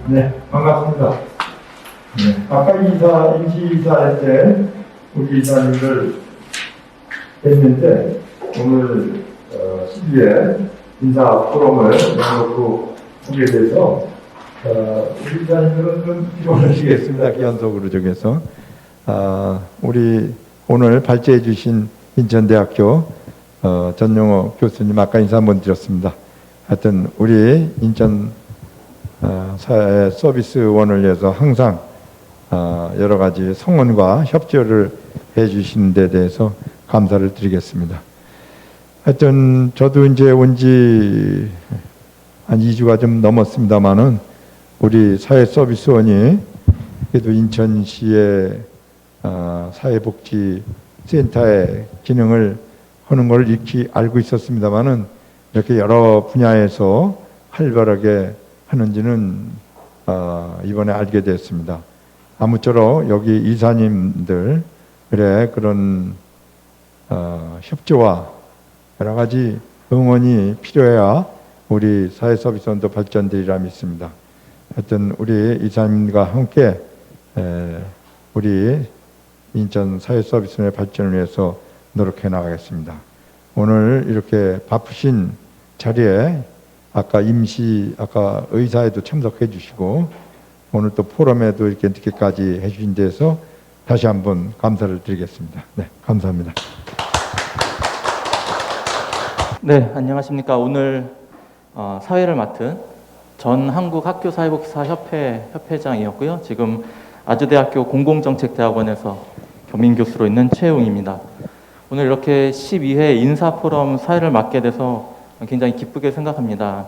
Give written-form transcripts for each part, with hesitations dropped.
네, 반갑습니다. 네, 아까 임시이사할 때 우리 이사님들 뵀는데 오늘 12회 인사 포럼을 연속으로 하게 돼서 우리 이사님들은 좀 피곤하시겠습니다. 연속으로 정해서 우리 오늘 발제해 주신 인천대학교 전용호 교수님 아까 인사 한번 드렸습니다. 하여튼 우리 인천 사회 서비스원을 위해서 항상 여러 가지 성원과 협조를 해 주시는 데 대해서 감사를 드리겠습니다. 하여튼 저도 이제 온 지 한 2주가 좀 넘었습니다만은 우리 사회 서비스원이 그래도 인천시의 사회복지센터의 기능을 하는 걸 익히 알고 있었습니다만은 이렇게 여러 분야에서 활발하게 하는지는 이번에 알게 됐습니다. 아무쪼록 여기 이사님들 그런 협조와 여러 가지 응원이 필요해야 우리 사회서비스원도 발전되리라 믿습니다. 하여튼 우리 이사님과 함께 우리 인천 사회서비스원의 발전을 위해서 노력해 나가겠습니다. 오늘 이렇게 바쁘신 자리에 아까 의사에도 참석해 주시고 오늘 또 포럼에도 이렇게 늦게까지 해주신 데서 다시 한번 감사를 드리겠습니다. 네, 감사합니다. 네, 안녕하십니까. 오늘 사회를 맡은 전 한국학교사회복지사협회 협회장이었고요. 지금 아주대학교 공공정책대학원에서 겸임교수로 있는 최웅입니다. 오늘 이렇게 12회 인사포럼 사회를 맡게 돼서 굉장히 기쁘게 생각합니다.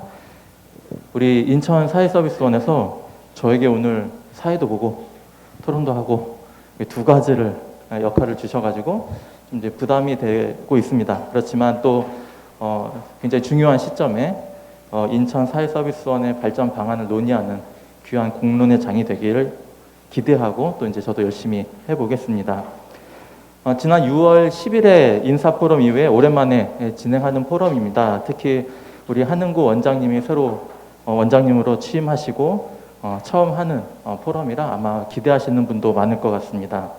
우리 인천 사회서비스원에서 저에게 오늘 사회도 보고 토론도 하고 두 가지를 역할을 주셔가지고 좀 이제 부담이 되고 있습니다. 그렇지만 또 굉장히 중요한 시점에 인천 사회서비스원의 발전 방안을 논의하는 귀한 공론의 장이 되기를 기대하고 또 이제 저도 열심히 해보겠습니다. 지난 6월 10일에 인사포럼 이후에 오랜만에 진행하는 포럼입니다. 특히 우리 한은구 원장님이 새로 원장님으로 취임하시고 처음 하는 포럼이라 아마 기대하시는 분도 많을 것 같습니다.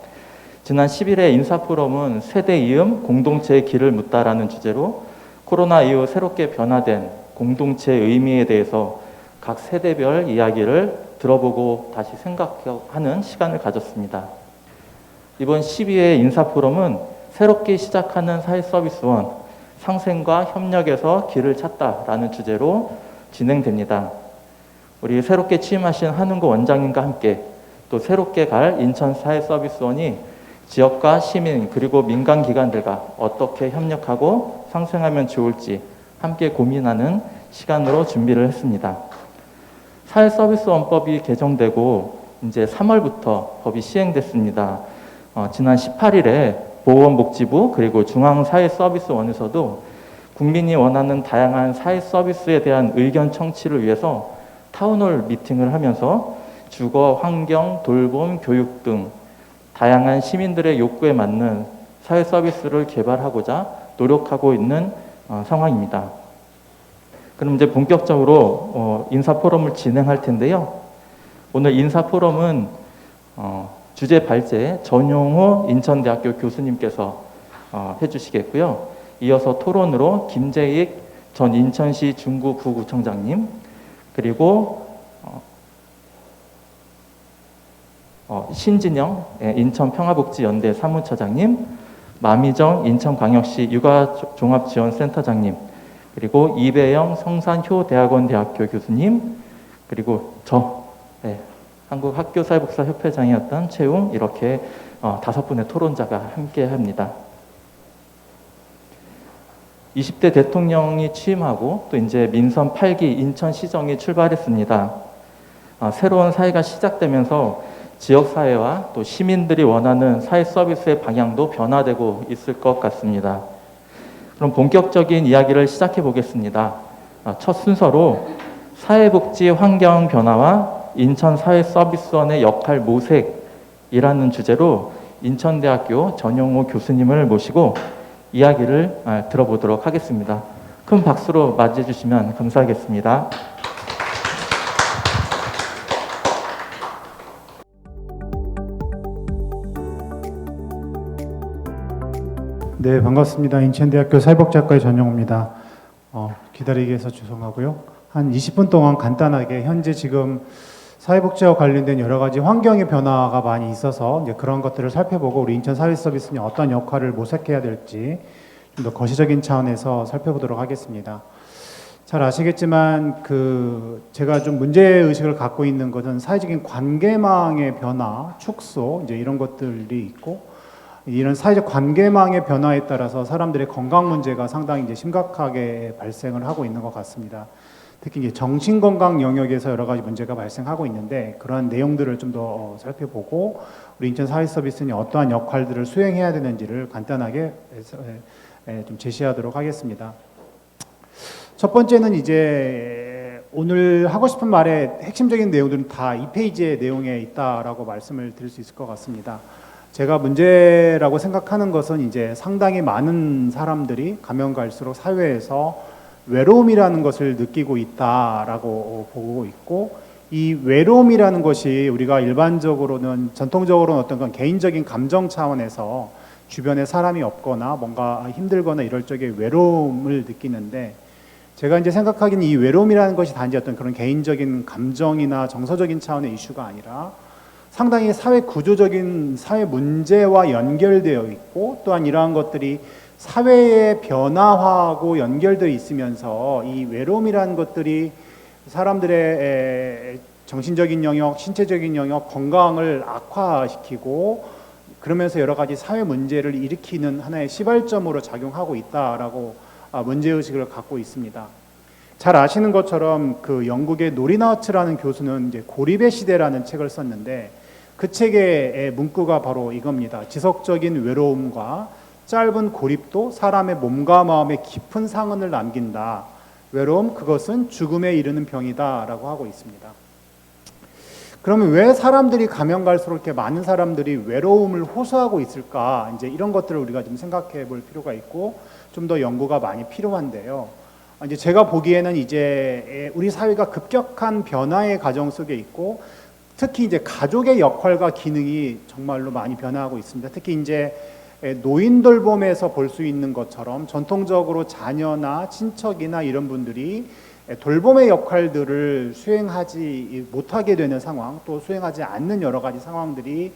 지난 10일에 인사포럼은 세대 이음 공동체의 길을 묻다라는 주제로 코로나 이후 새롭게 변화된 공동체의 의미에 대해서 각 세대별 이야기를 들어보고 다시 생각하는 시간을 가졌습니다. 이번 12회 인사포럼은 새롭게 시작하는 사회서비스원 상생과 협력에서 길을 찾다라는 주제로 진행됩니다. 우리 새롭게 취임하신 한은구 원장님과 함께 또 새롭게 갈 인천 사회서비스원이 지역과 시민 그리고 민간기관들과 어떻게 협력하고 상생하면 좋을지 함께 고민하는 시간으로 준비를 했습니다. 사회서비스원법이 개정되고 이제 3월부터 법이 시행됐습니다. 지난 18일에 보건복지부 그리고 중앙사회서비스원에서도 국민이 원하는 다양한 사회서비스에 대한 의견 청취를 위해서 타운홀 미팅을 하면서 주거, 환경, 돌봄, 교육 등 다양한 시민들의 욕구에 맞는 사회서비스를 개발하고자 노력하고 있는 상황입니다. 그럼 이제 본격적으로 인사포럼을 진행할 텐데요. 오늘 인사포럼은 주제 발제 전용호 인천대학교 교수님께서 해주시겠고요. 이어서 토론으로 김재익 전 인천시 중구 부구청장님 그리고 신진영 인천평화복지연대 사무처장님, 마미정 인천광역시 육아종합지원센터장님, 그리고 이배영 성산효대학원대학교 교수님, 그리고 한국학교사회복지사협회장이었던 최웅 이렇게 5분의 토론자가 함께합니다. 20대 대통령이 취임하고 또 이제 민선 8기 인천시정이 출발했습니다. 새로운 사회가 시작되면서 지역사회와 또 시민들이 원하는 사회 서비스의 방향도 변화되고 있을 것 같습니다. 그럼 본격적인 이야기를 시작해 보겠습니다. 첫 순서로 사회복지 환경 변화와 인천 사회서비스원의 역할 모색이라는 주제로 인천대학교 전용호 교수님을 모시고 이야기를 들어보도록 하겠습니다. 큰 박수로 맞이해 주시면 감사하겠습니다. 네, 반갑습니다. 인천대학교 사회복지학과의 전영호입니다. 기다리게 해서 죄송하고요. 한 20분 동안 간단하게 현재 지금 사회복지와 관련된 여러 가지 환경의 변화가 많이 있어서 이제 그런 것들을 살펴보고 우리 인천 사회서비스는 어떤 역할을 모색해야 될지 좀 더 거시적인 차원에서 살펴보도록 하겠습니다. 잘 아시겠지만 제가 좀 문제 의식을 갖고 있는 것은 사회적인 관계망의 변화, 축소 이제 이런 것들이 있고 이런 사회적 관계망의 변화에 따라서 사람들의 건강 문제가 상당히 이제 심각하게 발생을 하고 있는 것 같습니다. 특히 이제 정신 건강 영역에서 여러 가지 문제가 발생하고 있는데 그러한 내용들을 좀 더 살펴보고 우리 인천 사회 서비스는 어떠한 역할들을 수행해야 되는지를 간단하게 좀 제시하도록 하겠습니다. 첫 번째는 이제 오늘 하고 싶은 말의 핵심적인 내용들은 다 2페이지의 내용에 있다라고 말씀을 드릴 수 있을 것 같습니다. 제가 문제라고 생각하는 것은 이제 상당히 많은 사람들이 가면 갈수록 사회에서 외로움이라는 것을 느끼고 있다라고 보고 있고 이 외로움이라는 것이 우리가 일반적으로는 전통적으로는 어떤 건 개인적인 감정 차원에서 주변에 사람이 없거나 뭔가 힘들거나 이럴 적에 외로움을 느끼는데 제가 이제 생각하기는 이 외로움이라는 것이 단지 어떤 그런 개인적인 감정이나 정서적인 차원의 이슈가 아니라 상당히 사회 구조적인 사회 문제와 연결되어 있고 또한 이러한 것들이 사회의 변화하고 연결되어 있으면서 이 외로움이라는 것들이 사람들의 정신적인 영역, 신체적인 영역, 건강을 악화시키고 그러면서 여러 가지 사회 문제를 일으키는 하나의 시발점으로 작용하고 있다라고 문제의식을 갖고 있습니다. 잘 아시는 것처럼 그 영국의 노리나우츠라는 교수는 이제 고립의 시대라는 책을 썼는데 그 책의 문구가 바로 이겁니다. 지속적인 외로움과 짧은 고립도 사람의 몸과 마음에 깊은 상흔을 남긴다. 외로움 그것은 죽음에 이르는 병이다 라고 하고 있습니다. 그러면 왜 사람들이 가면 갈수록 이렇게 많은 사람들이 외로움을 호소하고 있을까? 이제 이런 것들을 우리가 좀 생각해 볼 필요가 있고 좀 더 연구가 많이 필요한데요. 이제 제가 보기에는 이제 우리 사회가 급격한 변화의 과정 속에 있고 특히 이제 가족의 역할과 기능이 정말로 많이 변화하고 있습니다. 특히 이제 노인 돌봄에서 볼 수 있는 것처럼 전통적으로 자녀나 친척이나 이런 분들이 돌봄의 역할들을 수행하지 못하게 되는 상황, 또 수행하지 않는 여러 가지 상황들이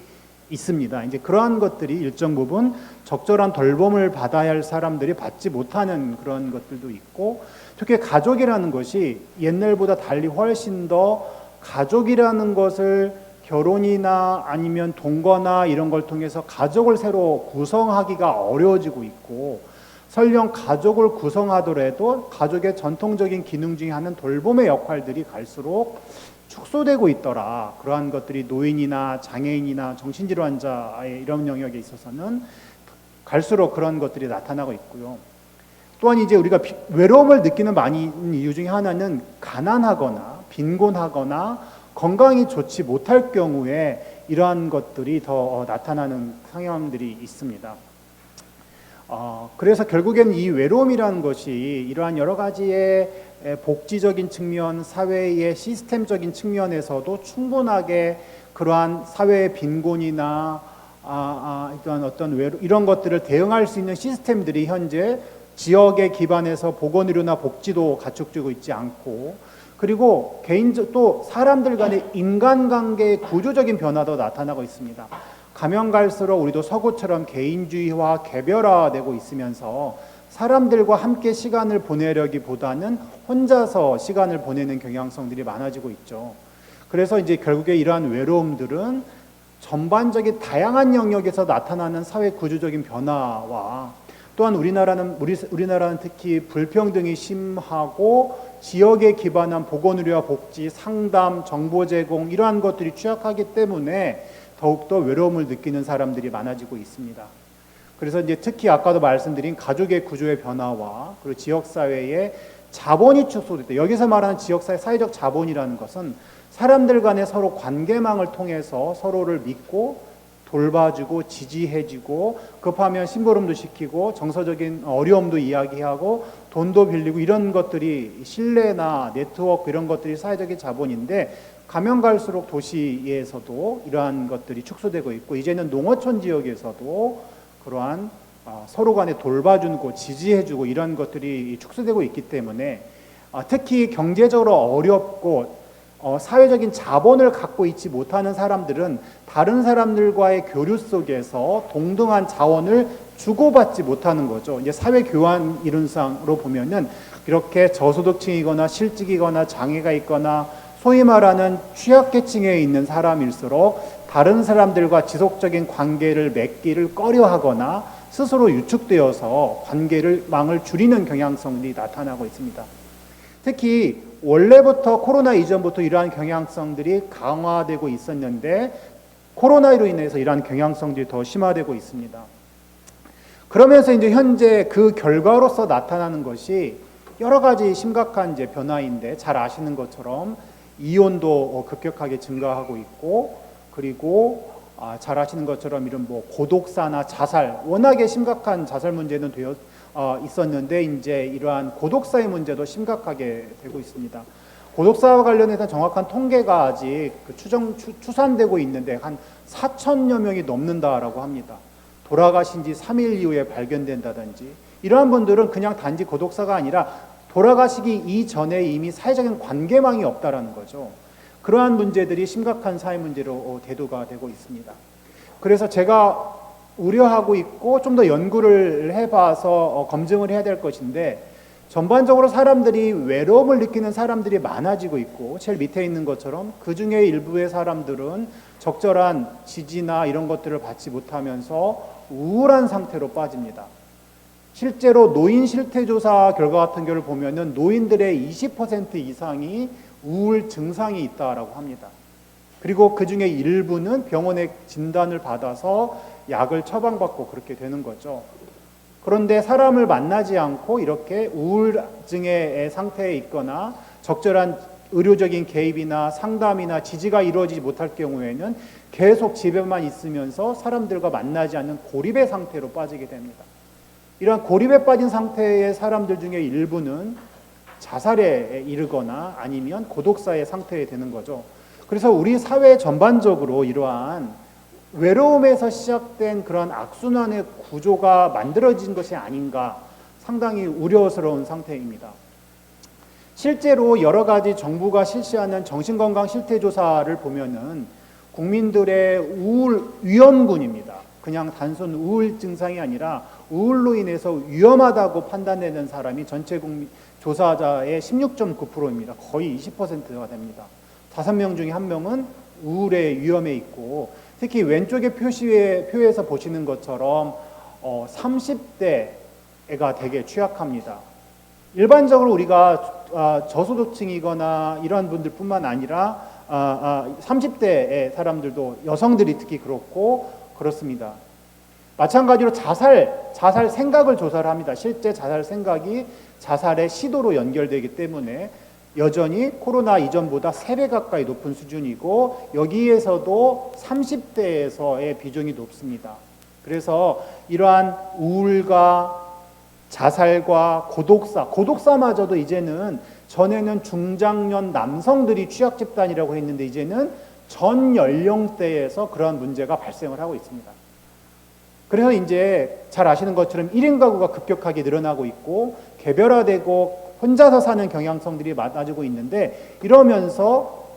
있습니다. 이제 그러한 것들이 일정 부분 적절한 돌봄을 받아야 할 사람들이 받지 못하는 그런 것들도 있고, 특히 가족이라는 것이 옛날보다 달리 훨씬 더 가족이라는 것을 결혼이나 아니면 동거나 이런 걸 통해서 가족을 새로 구성하기가 어려워지고 있고, 설령 가족을 구성하더라도 가족의 전통적인 기능 중에 하나는 돌봄의 역할들이 갈수록 축소되고 있더라. 그러한 것들이 노인이나 장애인이나 정신질환자의 이런 영역에 있어서는 갈수록 그런 것들이 나타나고 있고요. 또한 이제 우리가 외로움을 느끼는 많은 이유 중에 하나는 가난하거나 빈곤하거나 건강이 좋지 못할 경우에 이러한 것들이 더 나타나는 상황들이 있습니다. 그래서 결국엔 이 외로움이라는 것이 이러한 여러 가지의 복지적인 측면, 사회의 시스템적인 측면에서도 충분하게 그러한 사회의 빈곤이나 이런 것들을 대응할 수 있는 시스템들이 현재 지역에 기반해서 보건의료나 복지도 갖춰지고 있지 않고, 그리고 또 사람들 간의 인간관계의 구조적인 변화도 나타나고 있습니다. 가면 갈수록 우리도 서구처럼 개인주의와 개별화되고 있으면서 사람들과 함께 시간을 보내려기보다는 혼자서 시간을 보내는 경향성들이 많아지고 있죠. 그래서 이제 결국에 이러한 외로움들은 전반적인 다양한 영역에서 나타나는 사회 구조적인 변화와 또한 우리나라는 특히 불평등이 심하고 지역에 기반한 보건의료와 복지, 상담, 정보 제공 이러한 것들이 취약하기 때문에 더욱더 외로움을 느끼는 사람들이 많아지고 있습니다. 그래서 이제 특히 아까도 말씀드린 가족의 구조의 변화와 그리고 지역사회의 자본이 축소됐다. 여기서 말하는 지역사회 사회적 자본이라는 것은 사람들 간의 서로 관계망을 통해서 서로를 믿고 돌봐주고 지지해주고 급하면 심부름도 시키고 정서적인 어려움도 이야기하고 돈도 빌리고 이런 것들이 신뢰나 네트워크 이런 것들이 사회적인 자본인데 가면 갈수록 도시에서도 이러한 것들이 축소되고 있고 이제는 농어촌 지역에서도 그러한 서로 간에 돌봐주고 지지해주고 이런 것들이 축소되고 있기 때문에 특히 경제적으로 어렵고 사회적인 자본을 갖고 있지 못하는 사람들은 다른 사람들과의 교류 속에서 동등한 자원을 주고받지 못하는 거죠. 이제 사회 교환 이론상으로 보면은 이렇게 저소득층이거나 실직이거나 장애가 있거나 소위 말하는 취약계층에 있는 사람일수록 다른 사람들과 지속적인 관계를 맺기를 꺼려하거나 스스로 유축되어서 관계망을 줄이는 경향성이 나타나고 있습니다. 특히 원래부터 코로나 이전부터 이러한 경향성들이 강화되고 있었는데 코로나로 인해서 이러한 경향성들이 더 심화되고 있습니다. 그러면서 이제 현재 그 결과로서 나타나는 것이 여러 가지 심각한 이제 변화인데 잘 아시는 것처럼 이혼도 급격하게 증가하고 있고 그리고 잘 아시는 것처럼 이런 뭐 고독사나 자살 워낙에 심각한 자살 문제는 되어 있었는데 이제 이러한 고독사의 문제도 심각하게 되고 있습니다. 고독사와 관련해서 정확한 통계가 아직 추산되고 있는데 한 4천여 명이 넘는다라고 합니다. 돌아가신 지 3일 이후에 발견된다든지 이러한 분들은 그냥 단지 고독사가 아니라 돌아가시기 이전에 이미 사회적인 관계망이 없다라는 거죠. 그러한 문제들이 심각한 사회 문제로 대두가 되고 있습니다. 그래서 제가 우려하고 있고 좀 더 연구를 해봐서 검증을 해야 될 것인데 전반적으로 사람들이 외로움을 느끼는 사람들이 많아지고 있고 제일 밑에 있는 것처럼 그 중에 일부의 사람들은 적절한 지지나 이런 것들을 받지 못하면서 우울한 상태로 빠집니다. 실제로 노인 실태조사 결과 같은 경우를 보면은 노인들의 20% 이상이 우울 증상이 있다라고 합니다. 그리고 그 중에 일부는 병원에 진단을 받아서 약을 처방받고 그렇게 되는 거죠. 그런데 사람을 만나지 않고 이렇게 우울증의 상태에 있거나 적절한 의료적인 개입이나 상담이나 지지가 이루어지지 못할 경우에는 계속 집에만 있으면서 사람들과 만나지 않는 고립의 상태로 빠지게 됩니다. 이러한 고립에 빠진 상태의 사람들 중에 일부는 자살에 이르거나 아니면 고독사의 상태에 되는 거죠. 그래서 우리 사회 전반적으로 이러한 외로움에서 시작된 그런 악순환의 구조가 만들어진 것이 아닌가 상당히 우려스러운 상태입니다. 실제로 여러 가지 정부가 실시하는 정신건강 실태조사를 보면은 국민들의 우울 위험군입니다. 그냥 단순 우울 증상이 아니라 우울로 인해서 위험하다고 판단되는 사람이 전체 국민 조사자의 16.9%입니다. 거의 20%가 됩니다. 5명 중에 1명은 우울의 위험에 있고 특히 왼쪽의 표에서 보시는 것처럼 30대가 되게 취약합니다. 일반적으로 우리가 저소득층이거나 이러한 분들뿐만 아니라 30대의 사람들도 여성들이 특히 그렇고 그렇습니다. 마찬가지로 자살 생각을 조사를 합니다. 실제 자살 생각이 자살의 시도로 연결되기 때문에 여전히 코로나 이전보다 3배 가까이 높은 수준이고 여기에서도 30대에서의 비중이 높습니다. 그래서 이러한 우울과 자살과 고독사마저도 이제는 전에는 중장년 남성들이 취약 집단이라고 했는데 이제는 전 연령대에서 그러한 문제가 발생을 하고 있습니다. 그래서 이제 잘 아시는 것처럼 1인 가구가 급격하게 늘어나고 있고 개별화되고 혼자서 사는 경향성들이 많아지고 있는데 이러면서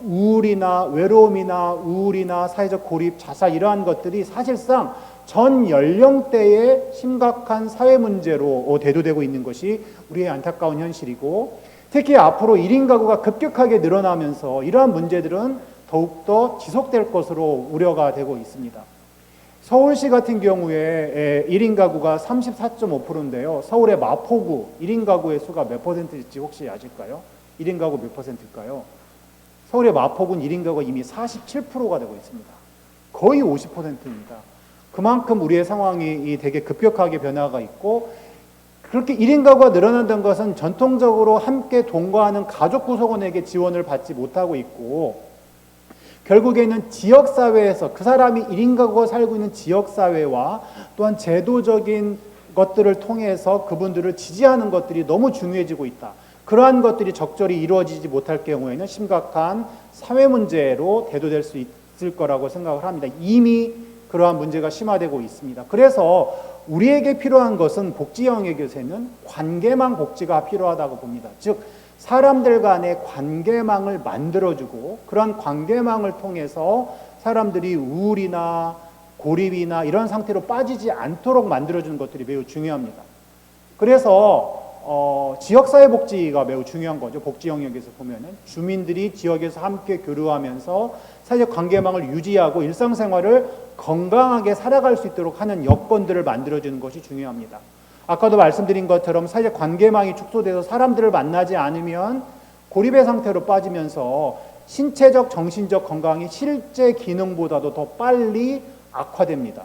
우울이나 외로움이나 우울이나 사회적 고립, 자살 이러한 것들이 사실상 전 연령대의 심각한 사회 문제로 대두되고 있는 것이 우리의 안타까운 현실이고 특히 앞으로 1인 가구가 급격하게 늘어나면서 이러한 문제들은 더욱더 지속될 것으로 우려가 되고 있습니다. 서울시 같은 경우에 1인 가구가 34.5%인데요. 서울의 마포구 1인 가구의 수가 몇 %일지 혹시 아실까요? 1인 가구 몇 %일까요? 서울의 마포구는 1인 가구가 이미 47%가 되고 있습니다. 거의 50%입니다. 그만큼 우리의 상황이 되게 급격하게 변화가 있고 그렇게 1인 가구가 늘어난다는 것은 전통적으로 함께 동거하는 가족 구성원에게 지원을 받지 못하고 있고 결국에는 지역사회에서 그 사람이 1인 가구가 살고 있는 지역사회와 또한 제도적인 것들을 통해서 그분들을 지지하는 것들이 너무 중요해지고 있다. 그러한 것들이 적절히 이루어지지 못할 경우에는 심각한 사회 문제로 대두될 수 있을 거라고 생각을 합니다. 이미 그러한 문제가 심화되고 있습니다. 그래서 우리에게 필요한 것은 복지 영역에서는 관계망 복지가 필요하다고 봅니다. 즉 사람들 간의 관계망을 만들어주고 그런 관계망을 통해서 사람들이 우울이나 고립이나 이런 상태로 빠지지 않도록 만들어주는 것들이 매우 중요합니다. 그래서 지역사회복지가 매우 중요한 거죠. 복지 영역에서 보면은 주민들이 지역에서 함께 교류하면서 사회적 관계망을 유지하고 일상생활을 건강하게 살아갈 수 있도록 하는 여건들을 만들어주는 것이 중요합니다. 아까도 말씀드린 것처럼 사회적 관계망이 축소돼서 사람들을 만나지 않으면 고립의 상태로 빠지면서 신체적, 정신적 건강이 실제 기능보다도 더 빨리 악화됩니다.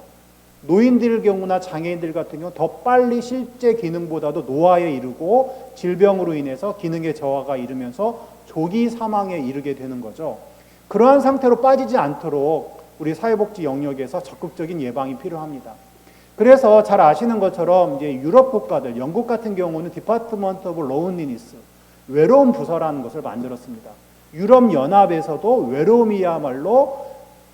노인들 경우나 장애인들 같은 경우 더 빨리 실제 기능보다도 노화에 이르고 질병으로 인해서 기능의 저하가 이르면서 조기 사망에 이르게 되는 거죠. 그러한 상태로 빠지지 않도록 우리 사회복지 영역에서 적극적인 예방이 필요합니다. 그래서 잘 아시는 것처럼 이제 유럽 국가들, 영국 같은 경우는 디파트먼트 오브 로운리니스, 외로움 부서라는 것을 만들었습니다. 유럽 연합에서도 외로움이야말로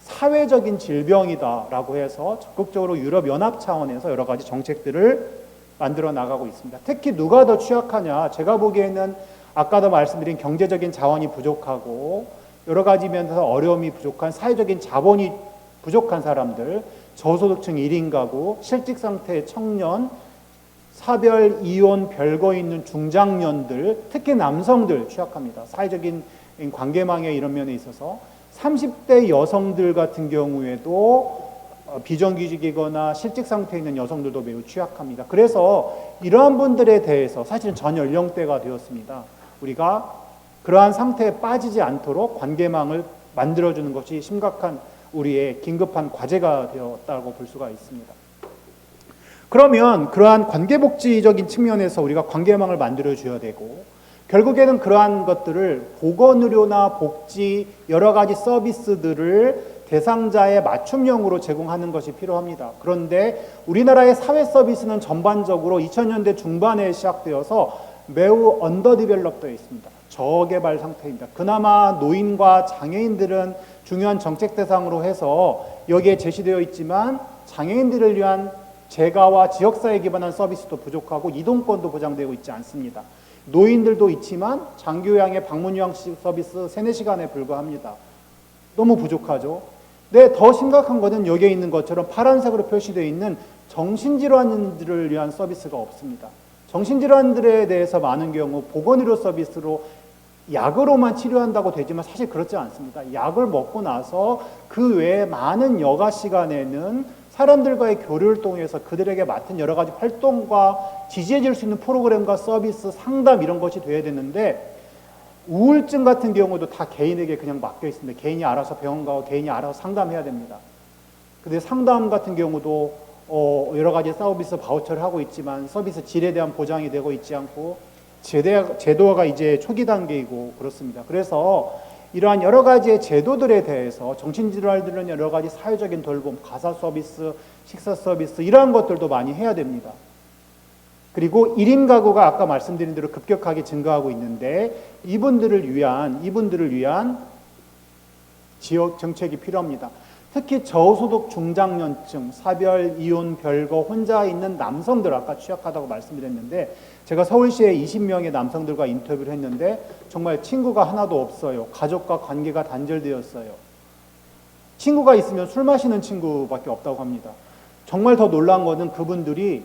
사회적인 질병이다라고 해서 적극적으로 유럽 연합 차원에서 여러 가지 정책들을 만들어 나가고 있습니다. 특히 누가 더 취약하냐? 제가 보기에는 아까도 말씀드린 경제적인 자원이 부족하고 여러 가지 면에서 어려움이 부족한 사회적인 자본이 부족한 사람들, 저소득층 1인 가구, 실직 상태의 청년, 사별, 이혼, 별거 있는 중장년들, 특히 남성들 취약합니다. 사회적인 관계망에 이런 면에 있어서 30대 여성들 같은 경우에도 비정규직이거나 실직 상태에 있는 여성들도 매우 취약합니다. 그래서 이러한 분들에 대해서 사실은 전 연령대가 되었습니다. 우리가 그러한 상태에 빠지지 않도록 관계망을 만들어주는 것이 심각한 우리의 긴급한 과제가 되었다고 볼 수가 있습니다. 그러면 그러한 관계복지적인 측면에서 우리가 관계망을 만들어줘야 되고 결국에는 그러한 것들을 보건의료나 복지 여러 가지 서비스들을 대상자의 맞춤형으로 제공하는 것이 필요합니다. 그런데 우리나라의 사회 서비스는 전반적으로 2000년대 중반에 시작되어서 매우 언더디벨롭되어 있습니다. 저개발 상태입니다. 그나마 노인과 장애인들은 중요한 정책 대상으로 해서 여기에 제시되어 있지만 장애인들을 위한 재가와 지역사회에 기반한 서비스도 부족하고 이동권도 보장되고 있지 않습니다. 노인들도 있지만 장기요양의 방문요양식 서비스 3-4시간에 불과합니다. 너무 부족하죠. 네, 더 심각한 것은 여기에 있는 것처럼 파란색으로 표시되어 있는 정신질환들을 위한 서비스가 없습니다. 정신질환들에 대해서 많은 경우 보건의료 서비스로 약으로만 치료한다고 되지만 사실 그렇지 않습니다. 약을 먹고 나서 그 외에 많은 여가 시간에는 사람들과의 교류를 통해서 그들에게 맡은 여러 가지 활동과 지지해 줄 수 있는 프로그램과 서비스, 상담 이런 것이 돼야 되는데 우울증 같은 경우도 다 개인에게 그냥 맡겨 있습니다. 개인이 알아서 병원 가고 개인이 알아서 상담해야 됩니다. 근데 상담 같은 경우도 여러 가지 서비스 바우처를 하고 있지만 서비스 질에 대한 보장이 되고 있지 않고 제도가 이제 초기 단계이고 그렇습니다. 그래서 이러한 여러 가지의 제도들에 대해서 정신질환들은 여러 가지 사회적인 돌봄, 가사 서비스, 식사 서비스 이러한 것들도 많이 해야 됩니다. 그리고 1인 가구가 아까 말씀드린 대로 급격하게 증가하고 있는데 이분들을 위한 지역 정책이 필요합니다. 특히 저소득 중장년층, 사별, 이혼, 별거, 혼자 있는 남성들 아까 취약하다고 말씀드렸는데 제가 서울시에 20명의 남성들과 인터뷰를 했는데 정말 친구가 하나도 없어요. 가족과 관계가 단절되었어요. 친구가 있으면 술 마시는 친구밖에 없다고 합니다. 정말 더 놀라운 것은 그분들이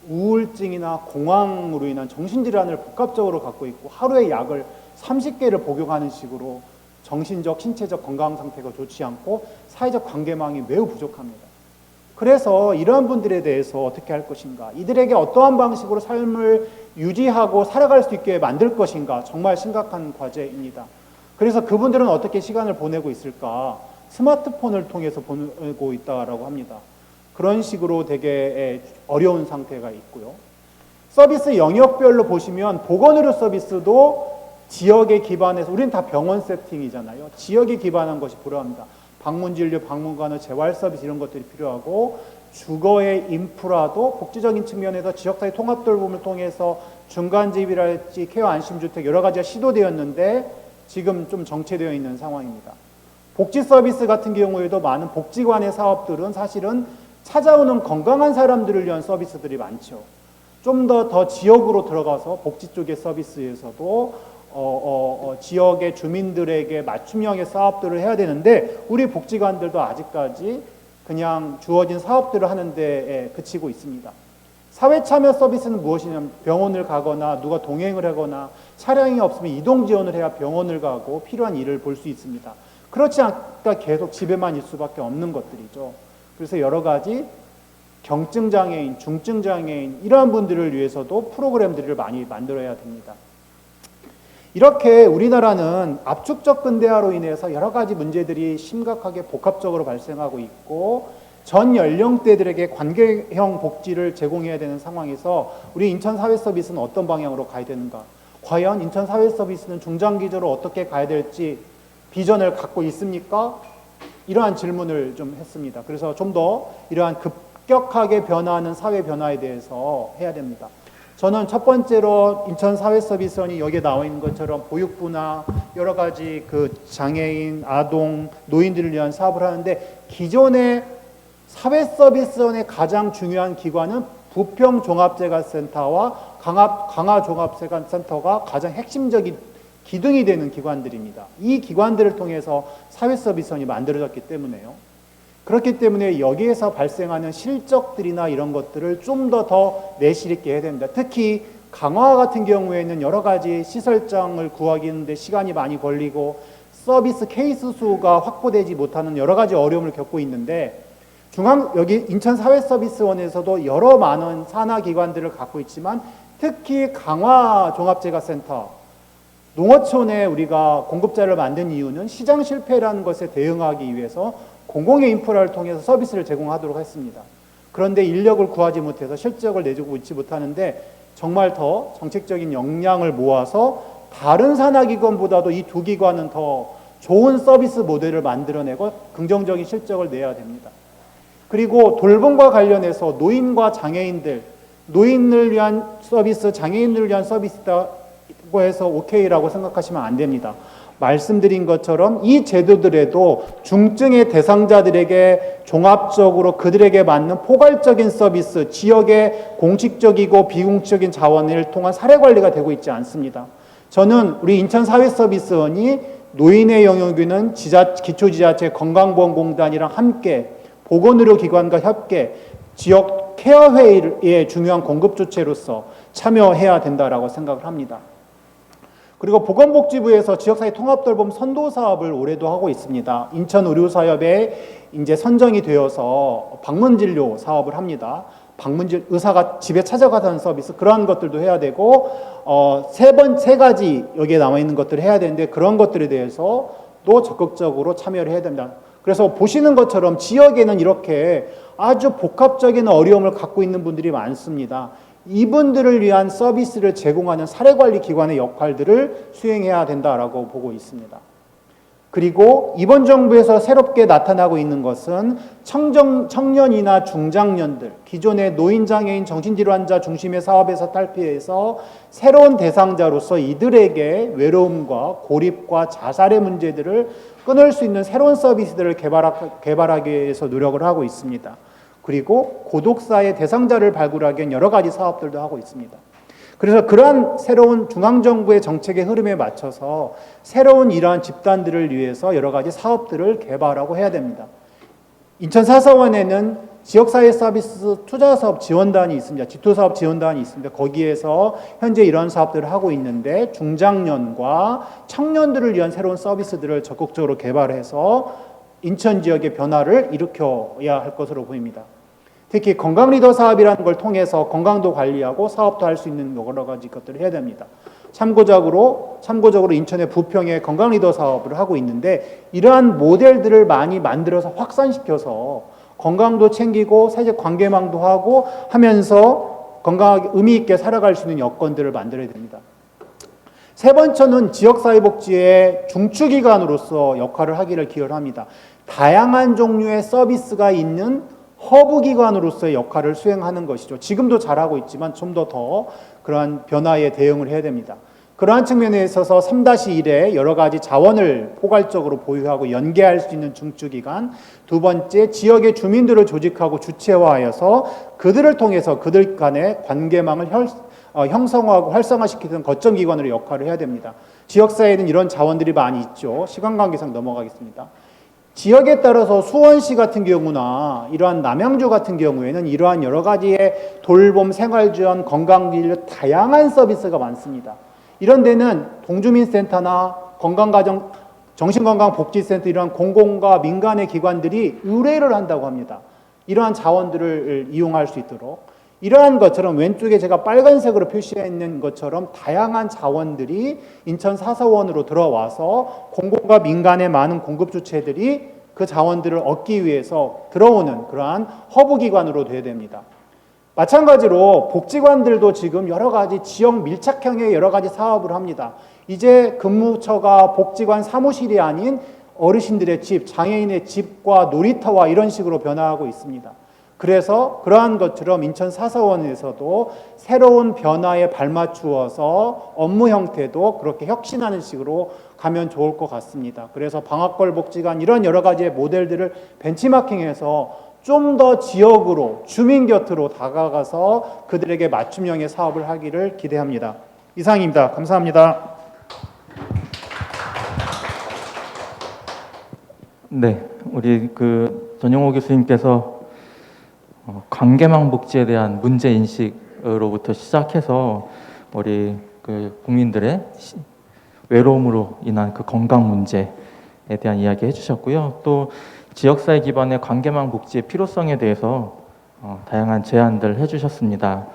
우울증이나 공황으로 인한 정신질환을 복합적으로 갖고 있고 하루에 약을 30개를 복용하는 식으로 정신적, 신체적 건강 상태가 좋지 않고 사회적 관계망이 매우 부족합니다. 그래서 이러한 분들에 대해서 어떻게 할 것인가, 이들에게 어떠한 방식으로 삶을 유지하고 살아갈 수 있게 만들 것인가 정말 심각한 과제입니다. 그래서 그분들은 어떻게 시간을 보내고 있을까? 스마트폰을 통해서 보내고 있다고 합니다. 그런 식으로 되게 어려운 상태가 있고요. 서비스 영역별로 보시면 보건의료 서비스도 지역에 기반해서 우리는 다 병원 세팅이잖아요. 지역에 기반한 것이 필요합니다. 방문진료, 방문간호, 재활 서비스 이런 것들이 필요하고 주거의 인프라도 복지적인 측면에서 지역사회 통합 돌봄을 통해서 중간집이랄지 케어 안심주택 여러 가지가 시도되었는데 지금 좀 정체되어 있는 상황입니다. 복지 서비스 같은 경우에도 많은 복지관의 사업들은 사실은 찾아오는 건강한 사람들을 위한 서비스들이 많죠. 좀 더 지역으로 들어가서 복지 쪽의 서비스에서도 지역의 주민들에게 맞춤형의 사업들을 해야 되는데 우리 복지관들도 아직까지 그냥 주어진 사업들을 하는 데에 그치고 있습니다. 사회참여 서비스는 무엇이냐면 병원을 가거나 누가 동행을 하거나 차량이 없으면 이동 지원을 해야 병원을 가고 필요한 일을 볼 수 있습니다. 그렇지 않다 계속 집에만 있을 수밖에 없는 것들이죠. 그래서 여러 가지 경증 장애인, 중증 장애인 이러한 분들을 위해서도 프로그램들을 많이 만들어야 됩니다. 이렇게 우리나라는 압축적 근대화로 인해서 여러 가지 문제들이 심각하게 복합적으로 발생하고 있고 전 연령대들에게 관계형 복지를 제공해야 되는 상황에서 우리 인천 사회 서비스는 어떤 방향으로 가야 되는가? 과연 인천 사회 서비스는 중장기적으로 어떻게 가야 될지 비전을 갖고 있습니까? 이러한 질문을 좀 했습니다. 그래서 좀 더 이러한 급격하게 변화하는 사회 변화에 대해서 해야 됩니다. 저는 첫 번째로 인천 사회서비스원이 여기에 나와 있는 것처럼 보육부나 여러 가지 그 장애인, 아동, 노인들을 위한 사업을 하는데 기존의 사회서비스원의 가장 중요한 기관은 부평종합재가센터와 강화종합재가센터가 가장 핵심적인 기둥이 되는 기관들입니다. 이 기관들을 통해서 사회서비스원이 만들어졌기 때문에요. 그렇기 때문에 여기에서 발생하는 실적들이나 이런 것들을 좀 더 내실 있게 해야 됩니다. 특히 강화 같은 경우에는 여러 가지 시설장을 구하기는데 시간이 많이 걸리고 서비스 케이스 수가 확보되지 못하는 여러 가지 어려움을 겪고 있는데 여기 인천사회서비스원에서도 여러 많은 산하기관들을 갖고 있지만 특히 강화종합재가센터 농어촌에 우리가 공급자를 만든 이유는 시장 실패라는 것에 대응하기 위해서 공공의 인프라를 통해서 서비스를 제공하도록 했습니다. 그런데 인력을 구하지 못해서 실적을 내주고 있지 못하는데 정말 더 정책적인 역량을 모아서 다른 산하기관보다도 이 두 기관은 더 좋은 서비스 모델을 만들어내고 긍정적인 실적을 내야 됩니다. 그리고 돌봄과 관련해서 노인과 장애인들, 노인을 위한 서비스, 장애인을 위한 서비스라고 해서 오케이라고 생각하시면 안 됩니다. 말씀드린 것처럼 이 제도들에도 중증의 대상자들에게 종합적으로 그들에게 맞는 포괄적인 서비스, 지역의 공식적이고 비공식적인 자원을 통한 사례관리가 되고 있지 않습니다. 저는 우리 인천사회서비스원이 노인의 영역에는 기초지자체 건강보험공단이랑 함께 보건의료기관과 협계, 지역 케어회의의 중요한 공급주체로서 참여해야 된다라고 생각을 합니다. 그리고 보건복지부에서 지역사회 통합돌봄 선도사업을 올해도 하고 있습니다. 인천의료사협에 이제 선정이 되어서 방문진료 사업을 합니다. 의사가 집에 찾아가는 서비스 그러한 것들도 해야 되고 세 가지 여기에 남아 있는 것들을 해야 되는데 그런 것들에 대해서도 적극적으로 참여를 해야 됩니다. 그래서 보시는 것처럼 지역에는 이렇게 아주 복합적인 어려움을 갖고 있는 분들이 많습니다. 이분들을 위한 서비스를 제공하는 사례관리 기관의 역할들을 수행해야 된다라고 보고 있습니다. 그리고 이번 정부에서 새롭게 나타나고 있는 것은 청년이나 중장년들, 기존의 노인장애인 정신질환자 중심의 사업에서 탈피해서 새로운 대상자로서 이들에게 외로움과 고립과 자살의 문제들을 끊을 수 있는 새로운 서비스들을 개발하기 위해서 노력을 하고 있습니다. 그리고 고독사의 대상자를 발굴하기 위한 여러 가지 사업들도 하고 있습니다. 그래서 그러한 새로운 중앙정부의 정책의 흐름에 맞춰서 새로운 이러한 집단들을 위해서 여러 가지 사업들을 개발하고 해야 됩니다. 인천사서원에는 지역사회 서비스 투자사업 지원단이 있습니다. 지투사업 지원단이 있습니다. 거기에서 현재 이러한 사업들을 하고 있는데 중장년과 청년들을 위한 새로운 서비스들을 적극적으로 개발해서 인천 지역의 변화를 일으켜야 할 것으로 보입니다. 특히 건강 리더 사업이라는 걸 통해서 건강도 관리하고 사업도 할 수 있는 여러 가지 것들을 해야 됩니다. 참고적으로 인천의 부평에 건강 리더 사업을 하고 있는데 이러한 모델들을 많이 만들어서 확산시켜서 건강도 챙기고 사회적 관계망도 하고 하면서 건강하게 의미 있게 살아갈 수 있는 여건들을 만들어야 됩니다. 세 번째는 지역사회복지의 중추기관으로서 역할을 하기를 기여합니다. 다양한 종류의 서비스가 있는 허브기관으로서의 역할을 수행하는 것이죠. 지금도 잘하고 있지만 좀 더 그러한 변화에 대응을 해야 됩니다. 그러한 측면에 있어서 3-1에 여러 가지 자원을 포괄적으로 보유하고 연계할 수 있는 중추기관, 두 번째 지역의 주민들을 조직하고 주체화하여서 그들을 통해서 그들 간의 관계망을 형성하고 활성화시키는 거점 기관으로 역할을 해야 됩니다. 지역사회에는 이런 자원들이 많이 있죠. 시간 관계상 넘어가겠습니다. 지역에 따라서 수원시 같은 경우나 이러한 남양주 같은 경우에는 이러한 여러 가지의 돌봄, 생활지원, 건강진료 다양한 서비스가 많습니다. 이런 데는 동주민센터나 건강가정, 정신건강복지센터 이러한 공공과 민간의 기관들이 의뢰를 한다고 합니다. 이러한 자원들을 이용할 수 있도록. 이러한 것처럼 왼쪽에 제가 빨간색으로 표시해 있는 것처럼 다양한 자원들이 인천 사서원으로 들어와서 공공과 민간의 많은 공급 주체들이 그 자원들을 얻기 위해서 들어오는 그러한 허브 기관으로 되어야 됩니다. 마찬가지로 복지관들도 지금 여러 가지 지역 밀착형의 여러 가지 사업을 합니다. 이제 근무처가 복지관 사무실이 아닌 어르신들의 집, 장애인의 집과 놀이터와 이런 식으로 변화하고 있습니다. 그래서 그러한 것처럼 인천 사서원에서도 새로운 변화에 발맞추어서 업무 형태도 그렇게 혁신하는 식으로 가면 좋을 것 같습니다. 그래서 방학걸 복지관 이런 여러 가지의 모델들을 벤치마킹해서 좀 더 지역으로 주민 곁으로 다가가서 그들에게 맞춤형의 사업을 하기를 기대합니다. 이상입니다. 감사합니다. 네, 우리 전용호 교수님께서 관계망 복지에 대한 문제 인식으로부터 시작해서 우리 국민들의 외로움으로 인한 그 건강 문제에 대한 이야기 해주셨고요. 또 지역사회 기반의 관계망 복지의 필요성에 대해서 다양한 제안들 해주셨습니다.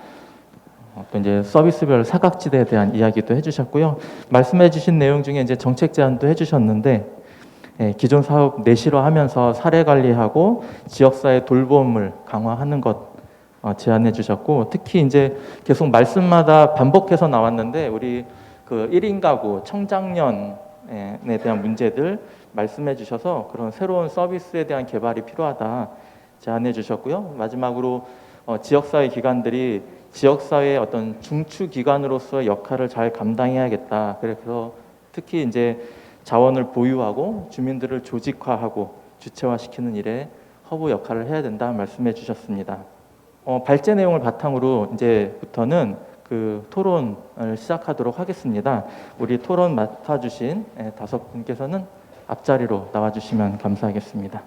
또 이제 서비스별 사각지대에 대한 이야기도 해주셨고요. 말씀해주신 내용 중에 이제 정책 제안도 해주셨는데 기존 사업 내실화하면서 사례 관리하고 지역사회 돌봄을 강화하는 것 제안해 주셨고, 특히 이제 계속 말씀마다 반복해서 나왔는데 우리 1인 가구 청장년에 대한 문제들 말씀해 주셔서 그런 새로운 서비스에 대한 개발이 필요하다 제안해 주셨고요. 마지막으로 지역사회 기관들이 지역사회의 어떤 중추 기관으로서 역할을 잘 감당해야겠다. 그래서 특히 이제 자원을 보유하고 주민들을 조직화하고 주체화시키는 일에 허브 역할을 해야 된다 말씀해 주셨습니다. 발제 내용을 바탕으로 이제부터는 토론을 시작하도록 하겠습니다. 우리 토론 맡아주신 5분께서는 앞자리로 나와주시면 감사하겠습니다.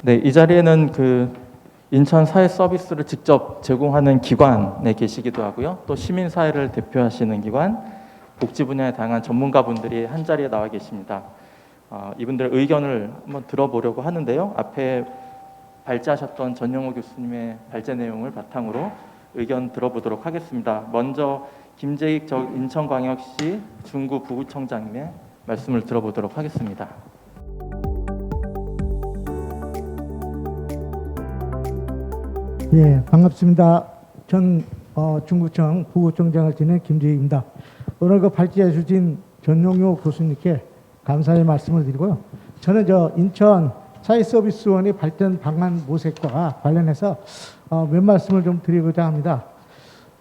네, 이 자리에는 인천 사회 서비스를 직접 제공하는 기관에 계시기도 하고요. 또 시민사회를 대표하시는 기관, 복지 분야의 다양한 전문가분들이 한 자리에 나와 계십니다. 이분들의 의견을 한번 들어보려고 하는데요. 앞에 발제하셨던 전용호 교수님의 발제 내용을 바탕으로 의견 들어보도록 하겠습니다. 먼저 김재익 인천광역시 중구 부구청장님의 말씀을 들어보도록 하겠습니다. 예, 반갑습니다. 전 중구청 부구청장을 지낸 김재익입니다. 오늘 발제해 주신 전용효 교수님께 감사의 말씀을 드리고요. 저는 인천 사회서비스원의 발전 방안 모색과 관련해서 몇 말씀을 좀 드리고자 합니다.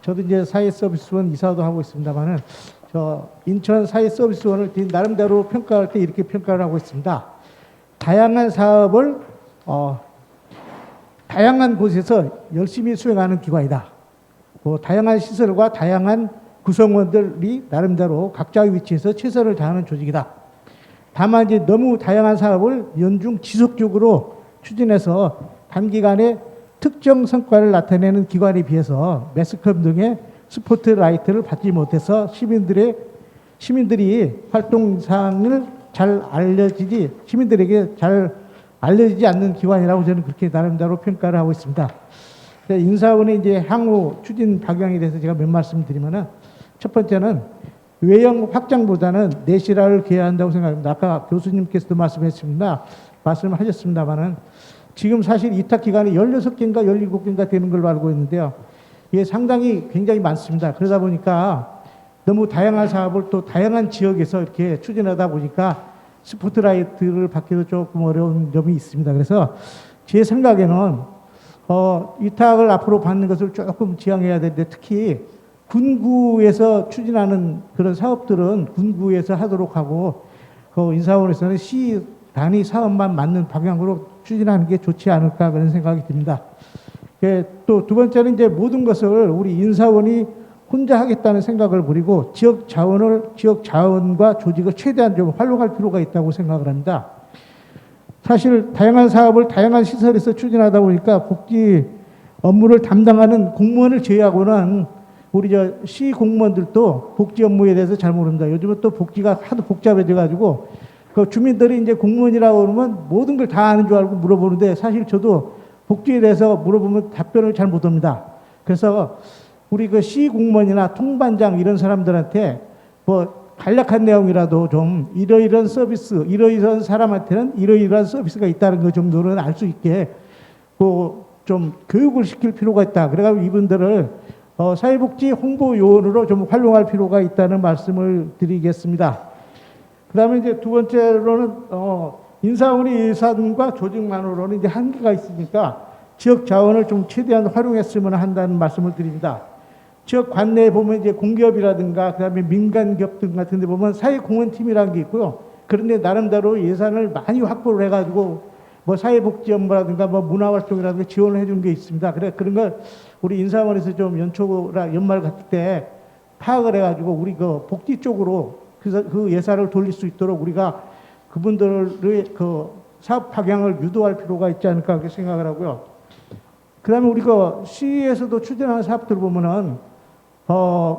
저도 이제 사회서비스원 이사도 하고 있습니다만은 인천 사회서비스원을 나름대로 평가할 때 이렇게 평가를 하고 있습니다. 다양한 사업을 다양한 곳에서 열심히 수행하는 기관이다. 다양한 시설과 다양한 구성원들이 나름대로 각자의 위치에서 최선을 다하는 조직이다. 다만 이제 너무 다양한 사업을 연중 지속적으로 추진해서 단기간에 특정 성과를 나타내는 기관에 비해서 매스컴 등의 스포트라이트를 받지 못해서 시민들이 활동 사항을 시민들에게 잘 알려지지 않는 기관이라고 저는 그렇게 나름대로 평가를 하고 있습니다. 인사원의 이제 향후 추진 방향에 대해서 제가 몇 말씀 드리면은, 첫 번째는 외형 확장보다는 내실화를 기해야 한다고 생각합니다. 아까 교수님께서도 말씀하셨습니다만은 지금 사실 위탁 기관이 16개인가 17개인가 되는 걸로 알고 있는데요. 이게 상당히 굉장히 많습니다. 그러다 보니까 너무 다양한 사업을 또 다양한 지역에서 이렇게 추진하다 보니까 스포트라이트를 받기도 조금 어려운 점이 있습니다. 그래서 제 생각에는 위탁을 앞으로 받는 것을 조금 지양해야 되는데 특히 군구에서 추진하는 그런 사업들은 군구에서 하도록 하고 그 인사원에서는 시 단위 사업만 맞는 방향으로 추진하는 게 좋지 않을까 그런 생각이 듭니다. 또 두 번째는 이제 모든 것을 우리 인사원이 혼자 하겠다는 생각을 버리고 지역 자원과 조직을 최대한 좀 활용할 필요가 있다고 생각을 합니다. 사실 다양한 사업을 다양한 시설에서 추진하다 보니까 복지 업무를 담당하는 공무원을 제외하고는 우리 시 공무원들도 복지 업무에 대해서 잘 모릅니다. 요즘은 또 복지가 하도 복잡해져 가지고 그 주민들이 이제 공무원이라고 그러면 모든 걸 다 아는 줄 알고 물어보는데 사실 저도 복지에 대해서 물어보면 답변을 잘 못합니다. 그래서 우리 그 시 공무원이나 통반장 이런 사람들한테 뭐 간략한 내용이라도 좀 이러이러한 서비스, 이러이러한 사람한테는 이러이러한 서비스가 있다는 것 정도는 알 수 있게 좀 교육을 시킬 필요가 있다. 그래가지고 이분들을 사회복지 홍보 요원으로 좀 활용할 필요가 있다는 말씀을 드리겠습니다. 그다음에 이제 두 번째로는 인사원의 예산과 조직만으로는 이제 한계가 있으니까 지역 자원을 좀 최대한 활용했으면 한다는 말씀을 드립니다. 지역 관내에 보면 이제 공기업이라든가 그다음에 민간기업 등 같은 데 보면 사회공헌팀이라는 게 있고요. 그런데 나름대로 예산을 많이 확보를 해가지고 뭐 사회복지 업무라든가 뭐 문화활동이라든가 지원을 해준 게 있습니다. 그래 그런 걸 우리 인사원에서 좀 연말 같을 때 파악을 해가지고 우리 그 복지 쪽으로 그 예산을 돌릴 수 있도록 우리가 그분들의 그 사업 방향을 유도할 필요가 있지 않을까 그렇게 생각을 하고요. 그다음에 우리 그 시에서도 추진하는 사업들 보면은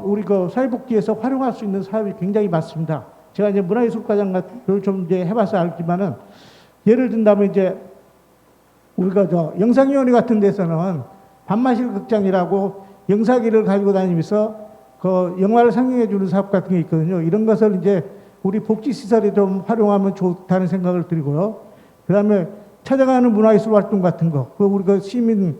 우리 그 사회복지에서 활용할 수 있는 사업이 굉장히 많습니다. 제가 이제 문화예술과장을 좀 이제 해봐서 알지만은 예를 든다면 이제 우리가 영상위원회 같은 데서는 밤마실 극장이라고 영사기를 가지고 다니면서 그 영화를 상영해 주는 사업 같은 게 있거든요. 이런 것을 이제 우리 복지시설에 좀 활용하면 좋다는 생각을 드리고요. 그 다음에 찾아가는 문화예술 활동 같은 거, 우리 그 시민,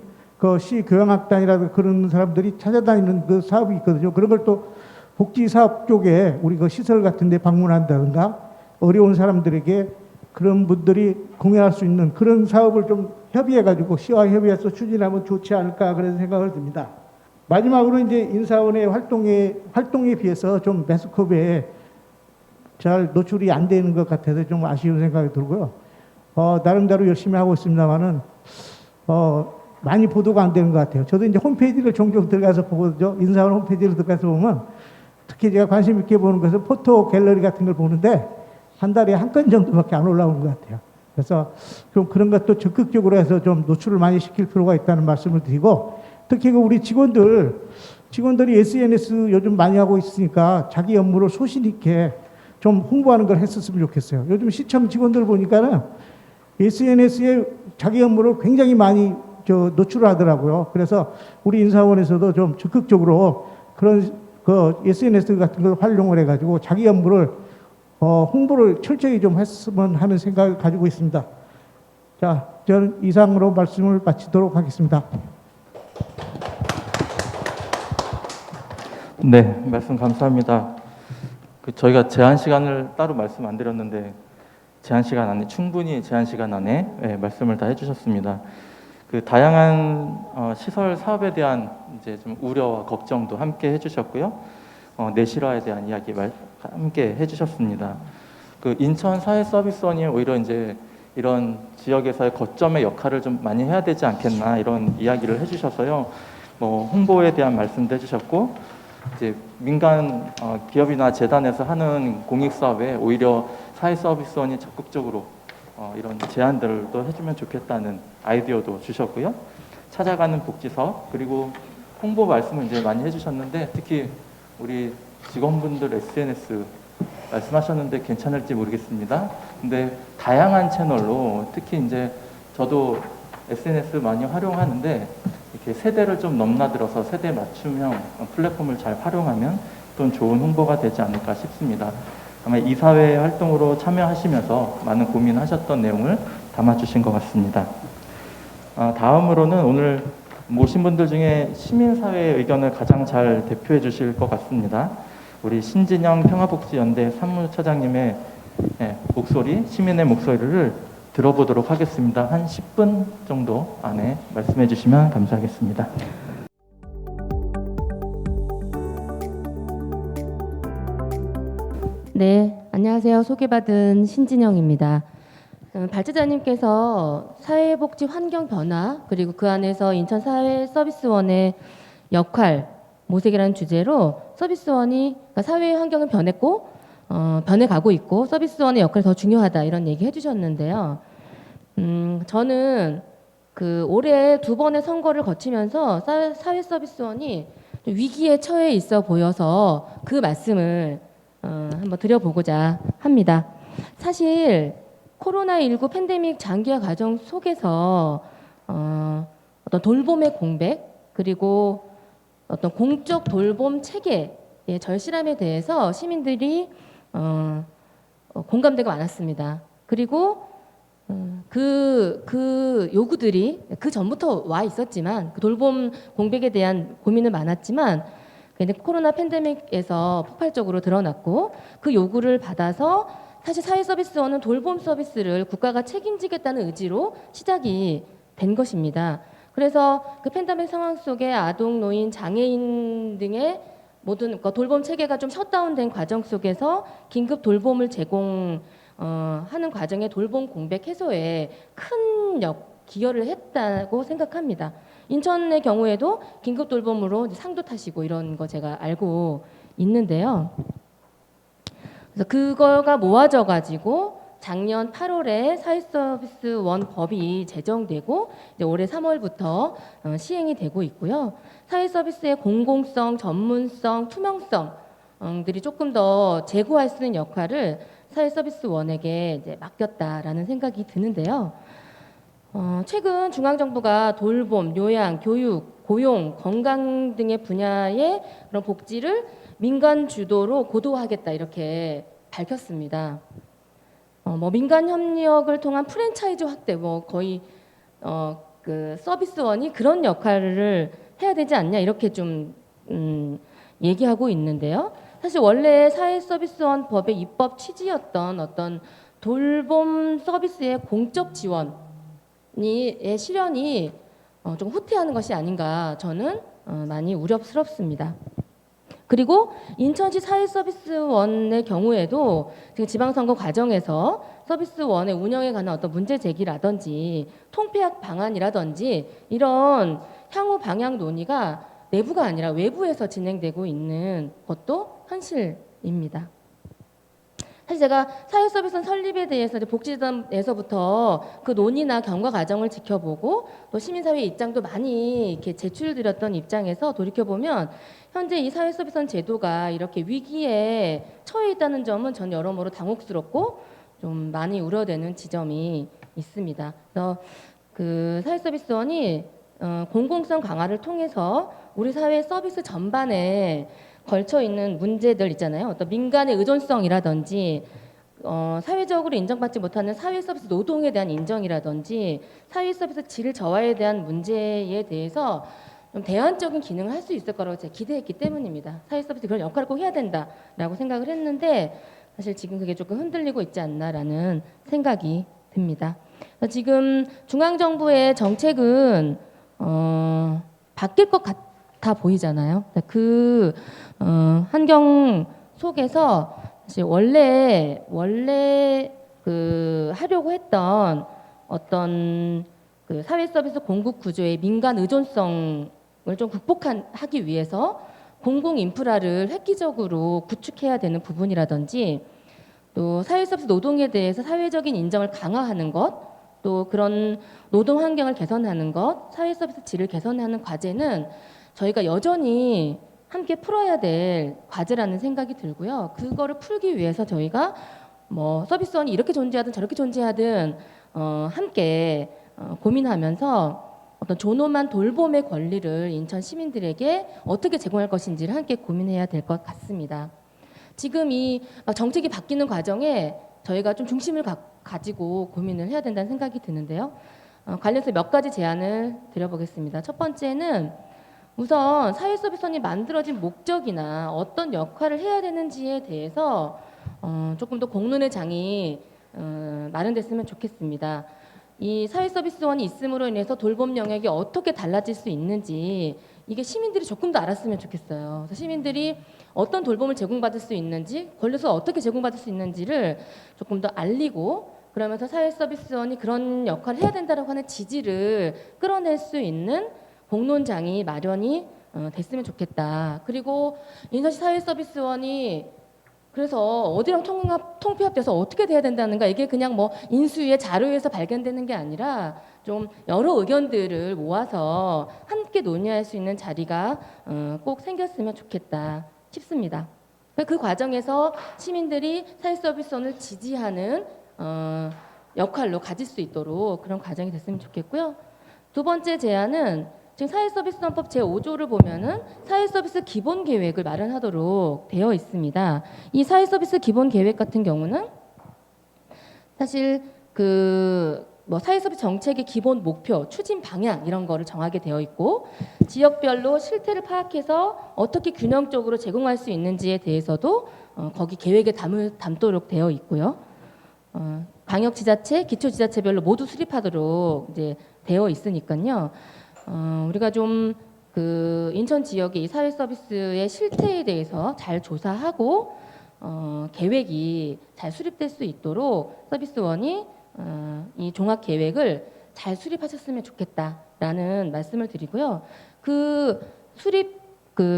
시 교향악단이라든가 그런 사람들이 찾아다니는 그 사업이 있거든요. 그런 걸 또 복지사업 쪽에 우리 그 시설 같은 데 방문한다든가 어려운 사람들에게 그런 분들이 공연할 수 있는 그런 사업을 좀 협의해가지고 시와 협의해서 추진하면 좋지 않을까 그런 생각을 듭니다. 마지막으로 이제 인사원의 활동에 비해서 좀 매스컴에 잘 노출이 안 되는 것 같아서 좀 아쉬운 생각이 들고요. 나름대로 열심히 하고 있습니다만은 많이 보도가 안 되는 것 같아요. 저도 이제 홈페이지를 종종 들어가서 보거든요. 인사원 홈페이지를 들어가서 보면 특히 제가 관심 있게 보는 것은 포토 갤러리 같은 걸 보는데 한 달에 한 건 정도밖에 안 올라오는 것 같아요. 그래서 좀 그런 것도 적극적으로 해서 좀 노출을 많이 시킬 필요가 있다는 말씀을 드리고 특히 우리 직원들이 SNS 요즘 많이 하고 있으니까 자기 업무를 소신 있게 좀 홍보하는 걸 했었으면 좋겠어요. 요즘 시청 직원들 보니까는 SNS에 자기 업무를 굉장히 많이 노출을 하더라고요. 그래서 우리 인사원에서도 좀 적극적으로 그런 SNS 같은 걸 활용을 해가지고 자기 업무를 홍보를 철저히 좀 했으면 하는 생각을 가지고 있습니다. 자, 저는 이상으로 말씀을 마치도록 하겠습니다. 네, 말씀 감사합니다. 저희가 제한 시간을 따로 말씀 안 드렸는데 충분히 제한 시간 안에 말씀을 다 해주셨습니다. 다양한 시설 사업에 대한 이제 좀 우려와 걱정도 함께 해주셨고요. 내실화에 대한 이야기 함께 해주셨습니다. 인천 사회서비스원이 오히려 이제 이런 지역에서의 거점의 역할을 좀 많이 해야 되지 않겠나 이런 이야기를 해주셔서요. 홍보에 대한 말씀도 해주셨고 이제 민간 기업이나 재단에서 하는 공익 사업에 오히려 사회서비스원이 적극적으로 이런 제안들도 해주면 좋겠다는 아이디어도 주셨고요. 찾아가는 복지사업 그리고 홍보 말씀을 이제 많이 해주셨는데 특히 우리 직원분들 SNS 말씀하셨는데 괜찮을지 모르겠습니다. 근데 다양한 채널로 특히 이제 저도 SNS 많이 활용하는데 이렇게 세대를 좀 넘나들어서 세대 맞춤형 플랫폼을 잘 활용하면 또 좋은 홍보가 되지 않을까 싶습니다. 아마 이사회 활동으로 참여하시면서 많은 고민하셨던 내용을 담아주신 것 같습니다. 다음으로는 오늘 모신 분들 중에 시민사회의 의견을 가장 잘 대표해 주실 것 같습니다. 우리 신진영 평화복지연대 사무처장님의 목소리, 시민의 목소리를 들어보도록 하겠습니다. 한 10분 정도 안에 말씀해 주시면 감사하겠습니다. 네, 안녕하세요. 소개받은 신진영입니다. 발제자님께서 사회복지 환경 변화 그리고 그 안에서 인천 사회서비스원의 역할 모색이라는 주제로 서비스원이 그러니까 사회 환경은 변했고 변해가고 있고 서비스원의 역할이 더 중요하다 이런 얘기 해주셨는데요. 저는 그 올해 2번의 선거를 거치면서 사회서비스원이 위기에 처해 있어 보여서 그 말씀을 한번 드려보고자 합니다. 사실 코로나19 팬데믹 장기화 과정 속에서 어떤 돌봄의 공백 그리고 어떤 공적 돌봄 체계의 절실함에 대해서 시민들이 공감대가 많았습니다. 그리고 그 요구들이 그 전부터 와 있었지만 그 돌봄 공백에 대한 고민은 많았지만 근데 코로나 팬데믹에서 폭발적으로 드러났고 그 요구를 받아서 사실 사회서비스원은 돌봄 서비스를 국가가 책임지겠다는 의지로 시작이 된 것입니다. 그래서 그 팬데믹 상황 속에 아동, 노인, 장애인 등의 모든 돌봄 체계가 좀 셧다운된 과정 속에서 긴급 돌봄을 제공하는 과정에 돌봄 공백 해소에 큰 기여를 했다고 생각합니다. 인천의 경우에도 긴급 돌봄으로 상도 타시고 이런 거 제가 알고 있는데요. 그래서 그거가 모아져 가지고 작년 8월에 사회서비스원 법이 제정되고 이제 올해 3월부터 시행이 되고 있고요. 사회서비스의 공공성, 전문성, 투명성들이 조금 더 제고할 수 있는 역할을 사회서비스원에게 이제 맡겼다라는 생각이 드는데요. 최근 중앙정부가 돌봄, 요양, 교육, 고용, 건강 등의 분야의 그런 복지를 민간 주도로 고도화하겠다 이렇게 밝혔습니다. 민간 협력을 통한 프랜차이즈 확대, 거의 그 서비스원이 그런 역할을 해야 되지 않냐 이렇게 좀 얘기하고 있는데요. 사실 원래 사회서비스원 법의 입법 취지였던 어떤 돌봄 서비스의 공적 지원의 실현이 좀 후퇴하는 것이 아닌가 저는 많이 우려스럽습니다. 그리고 인천시 사회서비스원의 경우에도 지금 지방선거 과정에서 서비스원의 운영에 관한 어떤 문제 제기라든지 통폐합 방안이라든지 이런 향후 방향 논의가 내부가 아니라 외부에서 진행되고 있는 것도 현실입니다. 사실 제가 사회서비스원 설립에 대해서 복지단에서부터 그 논의나 경과 과정을 지켜보고 또 시민사회 입장도 많이 이렇게 제출드렸던 입장에서 돌이켜보면 현재 이 사회서비스원 제도가 이렇게 위기에 처해 있다는 점은 전 여러모로 당혹스럽고 좀 많이 우려되는 지점이 있습니다. 그래서 그 사회서비스원이 공공성 강화를 통해서 우리 사회 서비스 전반에 걸쳐 있는 문제들 있잖아요. 어떤 민간의 의존성이라든지 사회적으로 인정받지 못하는 사회 서비스 노동에 대한 인정이라든지 사회 서비스 질 저하에 대한 문제에 대해서 좀 대안적인 기능을 할 수 있을 거라고 제가 기대했기 때문입니다. 사회 서비스 그런 역할을 꼭 해야 된다라고 생각을 했는데 사실 지금 그게 조금 흔들리고 있지 않나라는 생각이 듭니다. 지금 중앙정부의 정책은 바뀔 것 같아 보이잖아요. 그 환경 속에서 사실 원래 그 하려고 했던 어떤 그 사회 서비스 공급 구조의 민간 의존성을 좀 극복하기 위해서 공공 인프라를 획기적으로 구축해야 되는 부분이라든지 또 사회 서비스 노동에 대해서 사회적인 인정을 강화하는 것, 또 그런 노동 환경을 개선하는 것, 사회 서비스 질을 개선하는 과제는 저희가 여전히 함께 풀어야 될 과제라는 생각이 들고요. 그거를 풀기 위해서 저희가 서비스원이 이렇게 존재하든 저렇게 존재하든 함께 고민하면서 어떤 존엄한 돌봄의 권리를 인천 시민들에게 어떻게 제공할 것인지를 함께 고민해야 될 것 같습니다. 지금 이 정책이 바뀌는 과정에 저희가 좀 중심을 가지고 고민을 해야 된다는 생각이 드는데요. 관련해서 몇 가지 제안을 드려보겠습니다. 첫 번째는 우선 사회서비스원이 만들어진 목적이나 어떤 역할을 해야 되는지에 대해서 조금 더 공론의 장이 마련됐으면 좋겠습니다. 이 사회서비스원이 있음으로 인해서 돌봄 영역이 어떻게 달라질 수 있는지 이게 시민들이 조금 더 알았으면 좋겠어요. 그래서 시민들이 어떤 돌봄을 제공받을 수 있는지, 걸려서 어떻게 제공받을 수 있는지를 조금 더 알리고, 그러면서 사회서비스원이 그런 역할을 해야 된다라고 하는 지지를 끌어낼 수 있는 공론장이 마련이 됐으면 좋겠다. 그리고 인서시 사회서비스원이 그래서 어디랑 통폐합돼서 어떻게 돼야 된다는가, 이게 그냥 뭐 인수위의 자료에서 발견되는 게 아니라 좀 여러 의견들을 모아서 함께 논의할 수 있는 자리가 꼭 생겼으면 좋겠다 싶습니다. 그 과정에서 시민들이 사회서비스원을 지지하는 역할로 가질 수 있도록 그런 과정이 됐으면 좋겠고요. 두 번째 제안은 지금 사회서비스원법 제5조를 보면은 사회서비스 기본계획을 마련하도록 되어 있습니다. 이 사회서비스 기본계획 같은 경우는 사실 뭐 사회서비스 정책의 기본 목표, 추진 방향 이런 거를 정하게 되어 있고, 지역별로 실태를 파악해서 어떻게 균형적으로 제공할 수 있는지에 대해서도 거기 계획에 담도록 되어 있고요. 광역지자체, 기초지자체별로 모두 수립하도록 이제 되어 있으니까요. 우리가 좀 인천 지역의 이 사회 서비스의 실태에 대해서 잘 조사하고 계획이 잘 수립될 수 있도록 서비스원이 이 종합 계획을 잘 수립하셨으면 좋겠다라는 말씀을 드리고요. 그 수립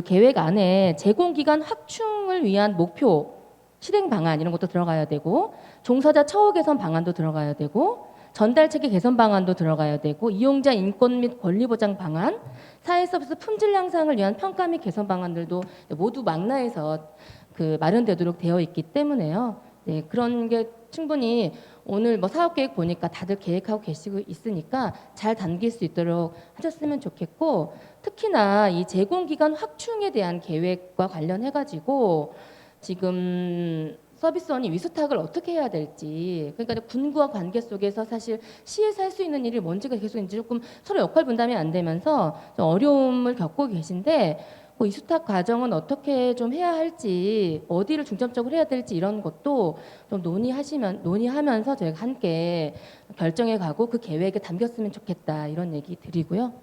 계획 안에 제공기간 확충을 위한 목표, 실행 방안 이런 것도 들어가야 되고, 종사자 처우 개선 방안도 들어가야 되고, 전달 체계 개선 방안도 들어가야 되고, 이용자 인권 및 권리 보장 방안, 사회 서비스 품질 향상을 위한 평가 및 개선 방안들도 모두 망라해서 마련되도록 되어 있기 때문에요. 네, 그런 게 충분히 오늘 뭐 사업 계획 보니까 다들 계획하고 계시고 있으니까 잘 담길 수 있도록 하셨으면 좋겠고, 특히나 이 제공 기간 확충에 대한 계획과 관련해 가지고 지금 서비스원이 위수탁을 어떻게 해야 될지, 그러니까 군구와 관계 속에서 사실 시에서 할 수 있는 일이 뭔지가 계속 이제 조금 서로 역할 분담이 안 되면서 좀 어려움을 겪고 계신데, 그 위수탁 과정은 어떻게 좀 해야 할지, 어디를 중점적으로 해야 될지 이런 것도 좀 논의하면서 저희가 함께 결정해 가고 그 계획에 담겼으면 좋겠다 이런 얘기 드리고요.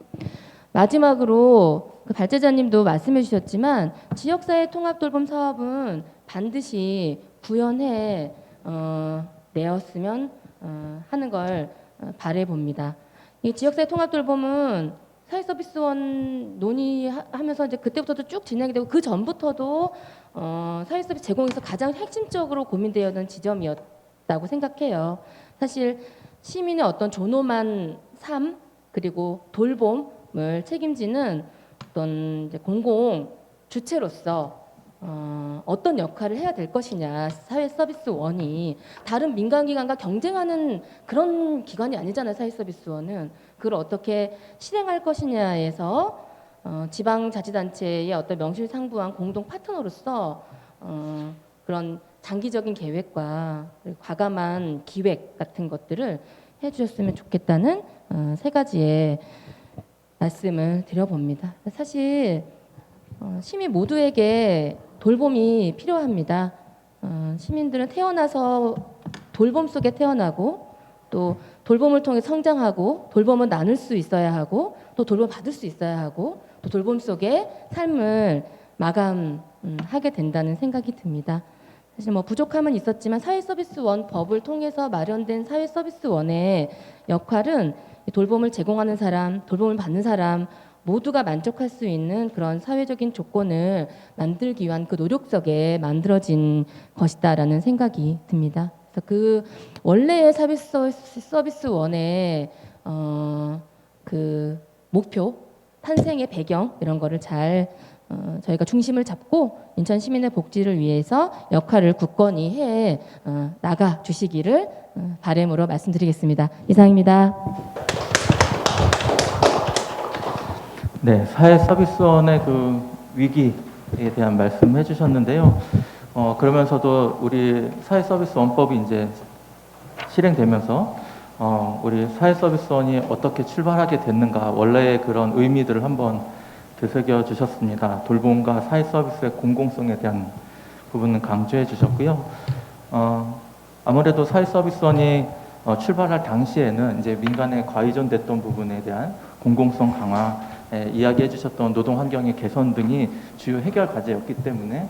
마지막으로 발제자님도 말씀해 주셨지만 지역사회 통합돌봄 사업은 반드시 구현해 내었으면 하는 걸 바래 봅니다. 이 지역사회 통합돌봄은 사회서비스원 논의하면서 이제 그때부터도 쭉 진행이 되고, 그 전부터도 사회서비스 제공에서 가장 핵심적으로 고민되었던 지점이었다고 생각해요. 사실 시민의 어떤 존엄한 삶 그리고 돌봄을 책임지는 어떤 이제 공공 주체로서 어떤 역할을 해야 될 것이냐, 사회서비스원이 다른 민간기관과 경쟁하는 그런 기관이 아니잖아요. 사회서비스원은 그걸 어떻게 실행할 것이냐에서 지방자치단체의 어떤 명실상부한 공동 파트너로서 그런 장기적인 계획과 과감한 기획 같은 것들을 해주셨으면 좋겠다는 세 가지의 말씀을 드려봅니다. 사실 시민 모두에게 돌봄이 필요합니다. 시민들은 태어나서 돌봄 속에 태어나고, 또 돌봄을 통해 성장하고, 돌봄을 나눌 수 있어야 하고, 또 돌봄 받을 수 있어야 하고, 또 돌봄 속에 삶을 마감하게 된다는 생각이 듭니다. 사실 뭐 부족함은 있었지만 사회서비스원 법을 통해서 마련된 사회서비스원의 역할은 돌봄을 제공하는 사람, 돌봄을 받는 사람 모두가 만족할 수 있는 그런 사회적인 조건을 만들기 위한 그 노력 속에 만들어진 것이다라는 생각이 듭니다. 그래서 그 원래의 서비스원의 그 목표, 탄생의 배경 이런 거를 잘 저희가 중심을 잡고 인천 시민의 복지를 위해서 역할을 굳건히 해 나가 주시기를 바람으로 말씀드리겠습니다. 이상입니다. 네, 사회서비스원의 그 위기에 대한 말씀을 해주셨는데요. 그러면서도 우리 사회서비스원법이 이제 실행되면서 우리 사회서비스원이 어떻게 출발하게 됐는가, 원래의 그런 의미들을 한번 되새겨 주셨습니다. 돌봄과 사회서비스의 공공성에 대한 부분은 강조해 주셨고요. 아무래도 사회서비스원이 출발할 당시에는 이제 민간에 과의존됐던 부분에 대한 공공성 강화, 이야기해 주셨던 노동 환경의 개선 등이 주요 해결 과제였기 때문에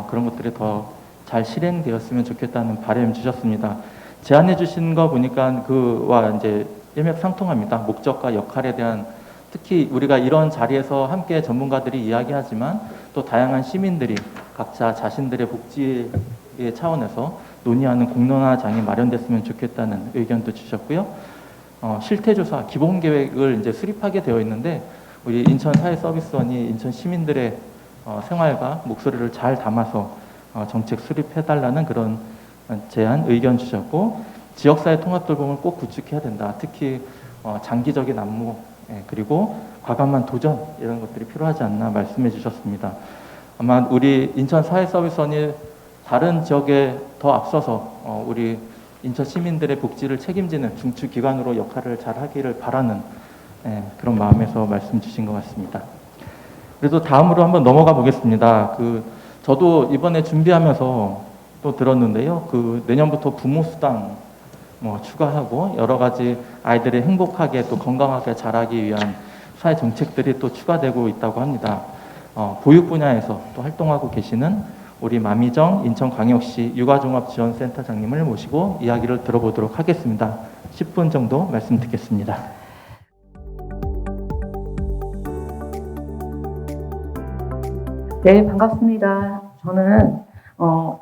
그런 것들이 더 잘 실행되었으면 좋겠다는 바람 주셨습니다. 제안해 주신 거 보니까 그와 이제 일맥상통합니다. 목적과 역할에 대한, 특히 우리가 이런 자리에서 함께 전문가들이 이야기하지만 또 다양한 시민들이 각자 자신들의 복지의 차원에서 논의하는 공론화장이 마련됐으면 좋겠다는 의견도 주셨고요. 실태조사 기본계획을 이제 수립하게 되어 있는데 우리 인천 사회서비스원이 인천 시민들의 생활과 목소리를 잘 담아서 정책 수립해달라는 그런 제안, 의견 주셨고, 지역사회 통합돌봄을 꼭 구축해야 된다. 특히 장기적인 안무, 그리고 과감한 도전 이런 것들이 필요하지 않나 말씀해 주셨습니다. 아마 우리 인천 사회서비스원이 다른 지역에 더 앞서서 우리 인천 시민들의 복지를 책임지는 중추기관으로 역할을 잘 하기를 바라는 그런 마음에서 말씀 주신 것 같습니다. 그래도 다음으로 한번 넘어가 보겠습니다. 저도 이번에 준비하면서 또 들었는데요. 내년부터 부모 수당 추가하고 여러 가지 아이들이 행복하게 또 건강하게 자라기 위한 사회 정책들이 또 추가되고 있다고 합니다. 보육 분야에서 또 활동하고 계시는 우리 마미정 인천광역시 육아종합지원센터장님을 모시고 이야기를 들어보도록 하겠습니다. 10분 정도 말씀 듣겠습니다. 네, 반갑습니다. 저는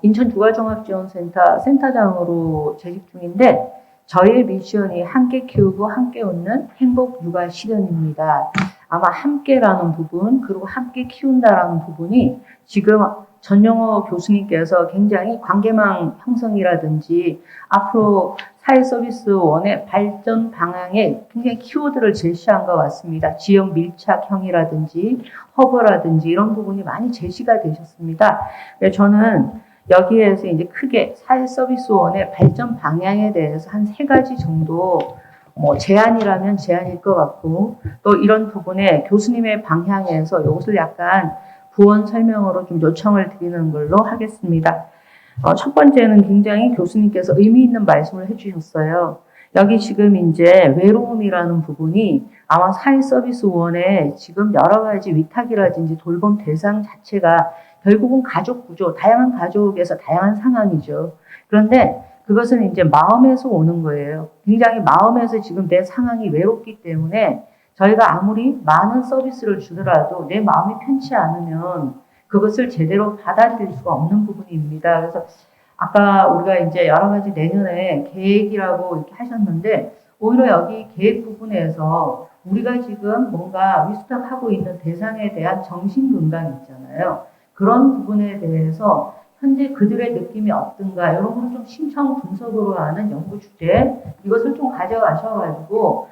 인천 육아종합지원센터 센터장으로 재직 중인데 저희의 미션이 함께 키우고 함께 웃는 행복 육아 실현입니다. 아마 함께라는 부분 그리고 함께 키운다라는 부분이 지금 전용호 교수님께서 굉장히 관계망 형성이라든지 앞으로 사회서비스원의 발전 방향에 굉장히 키워드를 제시한 것 같습니다. 지역 밀착형이라든지 허브라든지 이런 부분이 많이 제시가 되셨습니다. 저는 여기에서 이제 크게 사회서비스원의 발전 방향에 대해서 한 3가지 정도 제안이라면 제안일 것 같고 또 이런 부분에 교수님의 방향에서 이것을 약간 부원 설명으로 좀 요청을 드리는 걸로 하겠습니다. 첫 번째는 굉장히 교수님께서 의미 있는 말씀을 해주셨어요. 여기 지금 이제 외로움이라는 부분이 아마 사회서비스원의 지금 여러 가지 위탁이라든지 돌봄 대상 자체가 결국은 가족 구조, 다양한 가족에서 다양한 상황이죠. 그런데 그것은 이제 마음에서 오는 거예요. 굉장히 마음에서 지금 내 상황이 외롭기 때문에 저희가 아무리 많은 서비스를 주더라도 내 마음이 편치 않으면 그것을 제대로 받아들일 수가 없는 부분입니다. 그래서 아까 우리가 이제 여러 가지 내년에 계획이라고 이렇게 하셨는데 오히려 여기 계획 부분에서 우리가 지금 뭔가 위스탁하고 있는 대상에 대한 정신 건강이 있잖아요. 그런 부분에 대해서 현재 그들의 느낌이 어떤가 이런 걸 좀 심층 분석으로 하는 연구 주제 이것을 좀 가져가셔가지고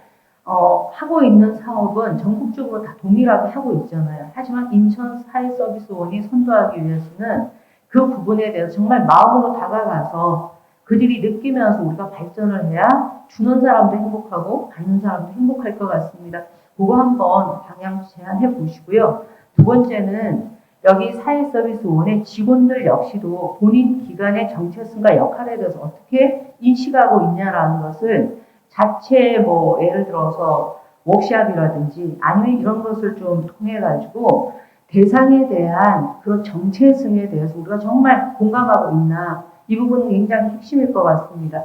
하고 있는 사업은 전국적으로 다 동일하게 하고 있잖아요. 하지만 인천 사회서비스원이 선도하기 위해서는 그 부분에 대해서 정말 마음으로 다가가서 그들이 느끼면서 우리가 발전을 해야 주는 사람도 행복하고 받는 사람도 행복할 것 같습니다. 그거 한번 방향 제안해 보시고요. 두 번째는 여기 사회서비스원의 직원들 역시도 본인 기관의 정체성과 역할에 대해서 어떻게 인식하고 있냐라는 것을 자체 예를 들어서 워크샵이라든지 아니면 이런 것을 좀 통해 가지고 대상에 대한 그런 정체성에 대해서 우리가 정말 공감하고 있나 이 부분은 굉장히 핵심일 것 같습니다.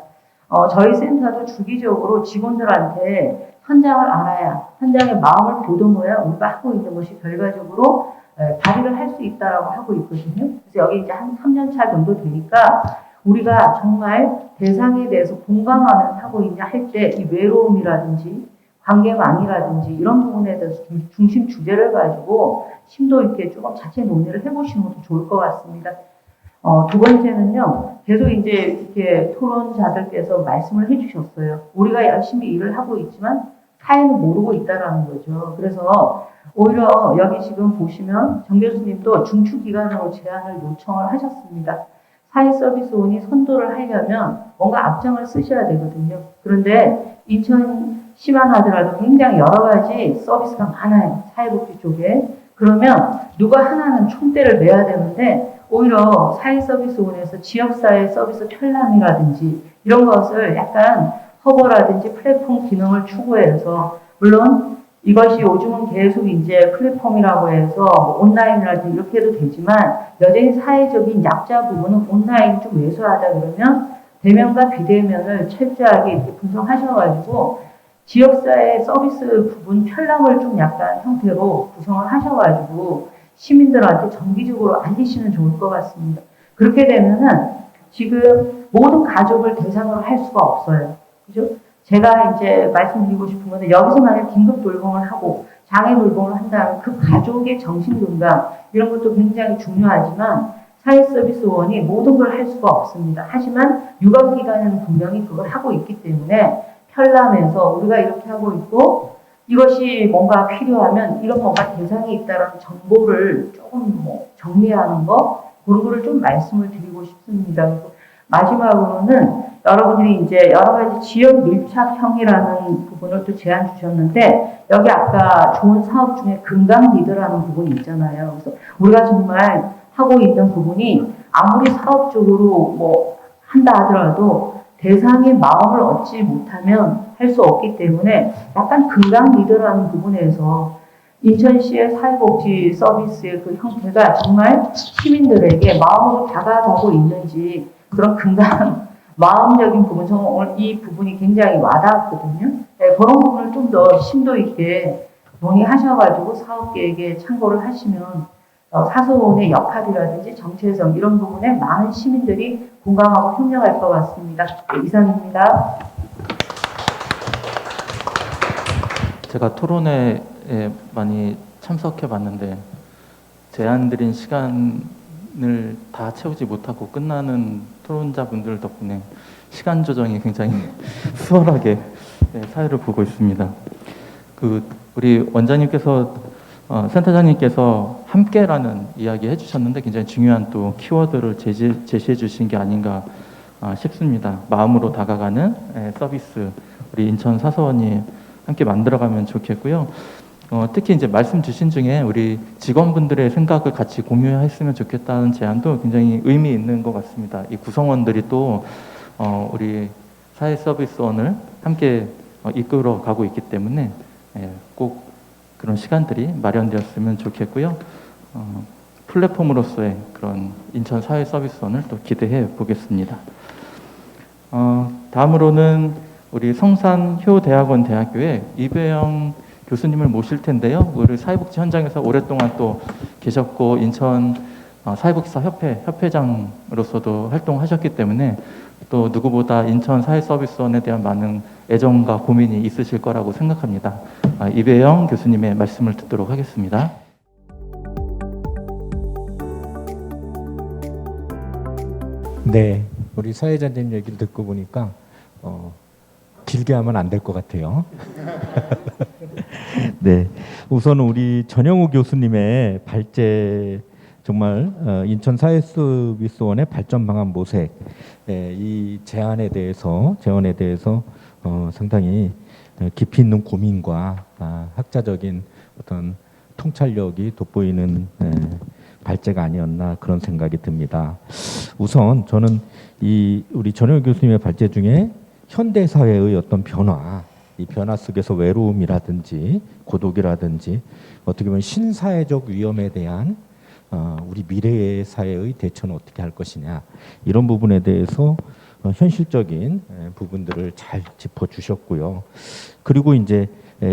저희 센터도 주기적으로 직원들한테 현장을 알아야 현장의 마음을 보듬어야 우리가 하고 있는 것이 결과적으로 발휘를 할 수 있다라고 하고 있거든요. 그래서 여기 이제 한 3년 차 정도 되니까 우리가 정말 대상에 대해서 공감하면서 하고 있냐 할 때 이 외로움이라든지 관계망이라든지 이런 부분에 대해서 중심 주제를 가지고 심도 있게 조금 자체 논의를 해보시는 것도 좋을 것 같습니다. 두 번째는요, 계속 이제 이렇게 토론자들께서 말씀을 해주셨어요. 우리가 열심히 일을 하고 있지만 사회는 모르고 있다라는 거죠. 그래서 오히려 여기 지금 보시면 정 교수님도 중추기관으로 제안을 요청을 하셨습니다. 사회서비스원이 선도를 하려면 뭔가 앞장을 쓰셔야 되거든요. 그런데 인천시만 하더라도 굉장히 여러 가지 서비스가 많아요. 사회복지 쪽에. 그러면 누가 하나는 총대를 매야 되는데 오히려 사회서비스원에서 지역사회 서비스 편람이라든지 이런 것을 약간 허브라든지 플랫폼 기능을 추구해서 물론 이것이 요즘은 계속 이제 플랫폼이라고 해서 뭐 온라인이라든지 이렇게 해도 되지만 여전히 사회적인 약자 부분은 온라인이 좀 왜소하다 그러면 대면과 비대면을 철저하게 이렇게 분석하셔가지고 지역사회 서비스 부분 편람을 좀 약간 형태로 구성을 하셔가지고 시민들한테 정기적으로 알리시면 좋을 것 같습니다. 그렇게 되면은 지금 모든 가족을 대상으로 할 수가 없어요. 그죠? 제가 이제 말씀드리고 싶은 건데 여기서 만약 긴급 돌봄을 하고 장애 돌봄을 한다면 그 가족의 정신 건강 이런 것도 굉장히 중요하지만 사회서비스원이 모든 걸 할 수가 없습니다. 하지만 유관기관은 분명히 그걸 하고 있기 때문에 편람해서 우리가 이렇게 하고 있고 이것이 뭔가 필요하면 이런 뭔가 대상이 있다는 정보를 조금 뭐 정리하는 거 그런 거를 좀 말씀을 드리고 싶습니다. 그리고 마지막으로는 여러분들이 이제 여러 가지 지역 밀착형이라는 부분을 또 제안 주셨는데 여기 아까 좋은 사업 중에 금강 리더라는 부분이 있잖아요. 그래서 우리가 정말 하고 있는 부분이 아무리 사업적으로 뭐 한다 하더라도 대상의 마음을 얻지 못하면 할 수 없기 때문에 약간 금강 리더라는 부분에서 인천시의 사회복지 서비스의 그 형태가 정말 시민들에게 마음으로 다가가고 있는지 그런 금강 마음적인 부분, 저는 오늘 이 부분이 굉장히 와닿았거든요. 네, 그런 부분을 좀 더 심도 있게 논의하셔가지고 사업 계획에 참고를 하시면 사소원의 역할이라든지 정체성 이런 부분에 많은 시민들이 공감하고 협력할 것 같습니다. 네, 이상입니다. 제가 토론회에 많이 참석해 봤는데 제안 드린 시간을 다 채우지 못하고 끝나는 토론자분들 덕분에 시간 조정이 굉장히 수월하게 사회를 보고 있습니다. 우리 원장님께서 센터장님께서 함께라는 이야기 해주셨는데 굉장히 중요한 또 키워드를 제시해 주신 게 아닌가 싶습니다. 마음으로 다가가는 서비스 우리 인천 사서원이 함께 만들어가면 좋겠고요. 특히 이제 말씀 주신 중에 우리 직원분들의 생각을 같이 공유했으면 좋겠다는 제안도 굉장히 의미 있는 것 같습니다. 이 구성원들이 또 우리 사회서비스원을 함께 이끌어 가고 있기 때문에 꼭 그런 시간들이 마련되었으면 좋겠고요. 플랫폼으로서의 그런 인천 사회서비스원을 또 기대해 보겠습니다. 다음으로는 우리 성산효대학원 대학교에 이배영 교수님을 모실 텐데요. 우리 사회복지 현장에서 오랫동안 또 계셨고 인천 사회복지사 협회장으로서도 활동하셨기 때문에 또 누구보다 인천 사회서비스원에 대한 많은 애정과 고민이 있으실 거라고 생각합니다. 이배영 교수님의 말씀을 듣도록 하겠습니다. 네, 우리 사회자님 얘기를 듣고 보니까 길게 하면 안 될 것 같아요. 네, 우선 우리 전영우 교수님의 발제 정말 인천 사회서비스원의 발전 방안 모색 이 제안에 대해서 상당히 깊이 있는 고민과 학자적인 어떤 통찰력이 돋보이는 발제가 아니었나 그런 생각이 듭니다. 우선 저는 우리 전영우 교수님의 발제 중에 현대 사회의 어떤 변화, 이 변화 속에서 외로움이라든지 고독이라든지 어떻게 보면 신사회적 위험에 대한 우리 미래의 사회의 대처는 어떻게 할 것이냐 이런 부분에 대해서 현실적인 부분들을 잘 짚어주셨고요. 그리고 이제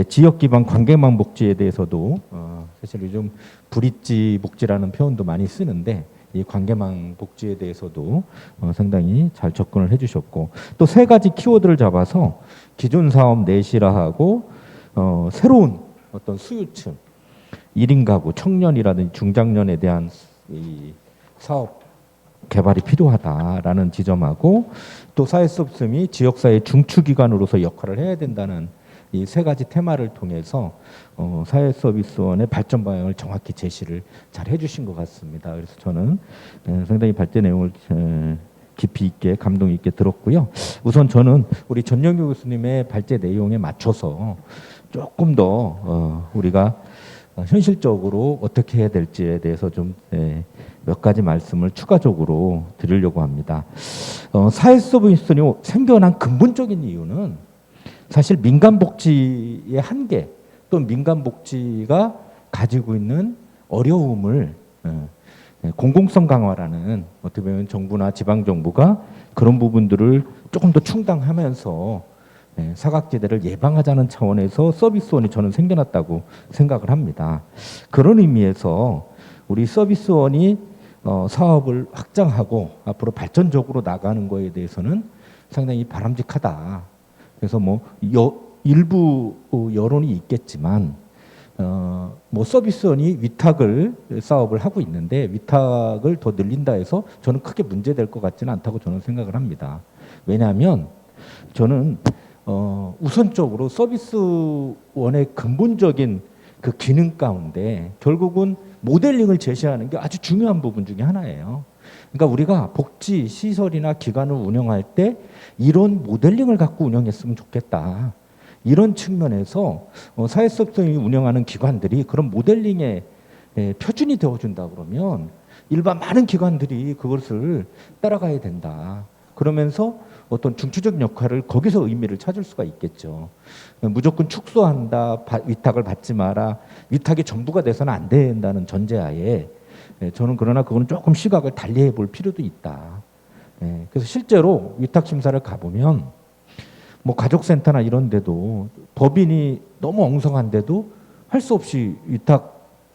지역 기반 관계망 복지에 대해서도 사실 요즘 브릿지 복지라는 표현도 많이 쓰는데 이 관계망 복지에 대해서도 상당히 잘 접근을 해주셨고 또 세 가지 키워드를 잡아서 기존 사업 내실화하고 새로운 어떤 수요층 1인 가구, 청년이라든지 중장년에 대한 이 사업 개발이 필요하다라는 지점하고 또 사회서비스이 지역사회 중추기관으로서 역할을 해야 된다는 이 세 가지 테마를 통해서 사회서비스원의 발전 방향을 정확히 제시를 잘 해주신 것 같습니다. 그래서 저는 상당히 발제 내용을 깊이 있게 감동 있게 들었고요. 우선 저는 우리 전영규 교수님의 발제 내용에 맞춰서 조금 더 우리가 현실적으로 어떻게 해야 될지에 대해서 좀 몇 가지 말씀을 추가적으로 드리려고 합니다. 사회 서비스원이 생겨난 근본적인 이유는 사실 민간복지의 한계 또는 민간복지가 가지고 있는 어려움을 공공성 강화라는 어떻게 보면 정부나 지방정부가 그런 부분들을 조금 더 충당하면서 사각지대를 예방하자는 차원에서 서비스원이 저는 생겨났다고 생각을 합니다. 그런 의미에서 우리 서비스원이 사업을 확장하고 앞으로 발전적으로 나가는 거에 대해서는 상당히 바람직하다. 그래서 뭐 일부 여론이 있겠지만 뭐 서비스원이 위탁을 사업을 하고 있는데 위탁을 더 늘린다 해서 저는 크게 문제될 것 같지는 않다고 저는 생각을 합니다. 왜냐하면 저는 우선적으로 서비스원의 근본적인 그 기능 가운데 결국은 모델링을 제시하는 게 아주 중요한 부분 중에 하나예요. 그러니까 우리가 복지 시설이나 기관을 운영할 때 이런 모델링을 갖고 운영했으면 좋겠다. 이런 측면에서 사회서비스원이 운영하는 기관들이 그런 모델링의 표준이 되어준다 그러면 일반 많은 기관들이 그것을 따라가야 된다. 그러면서 어떤 중추적 역할을 거기서 의미를 찾을 수가 있겠죠. 무조건 축소한다, 위탁을 받지 마라, 위탁이 전부가 돼서는 안 된다는 전제하에 저는 그러나 그거는 조금 시각을 달리해 볼 필요도 있다. 그래서 실제로 위탁 심사를 가보면 뭐 가족센터나 이런 데도 법인이 너무 엉성한데도 할 수 없이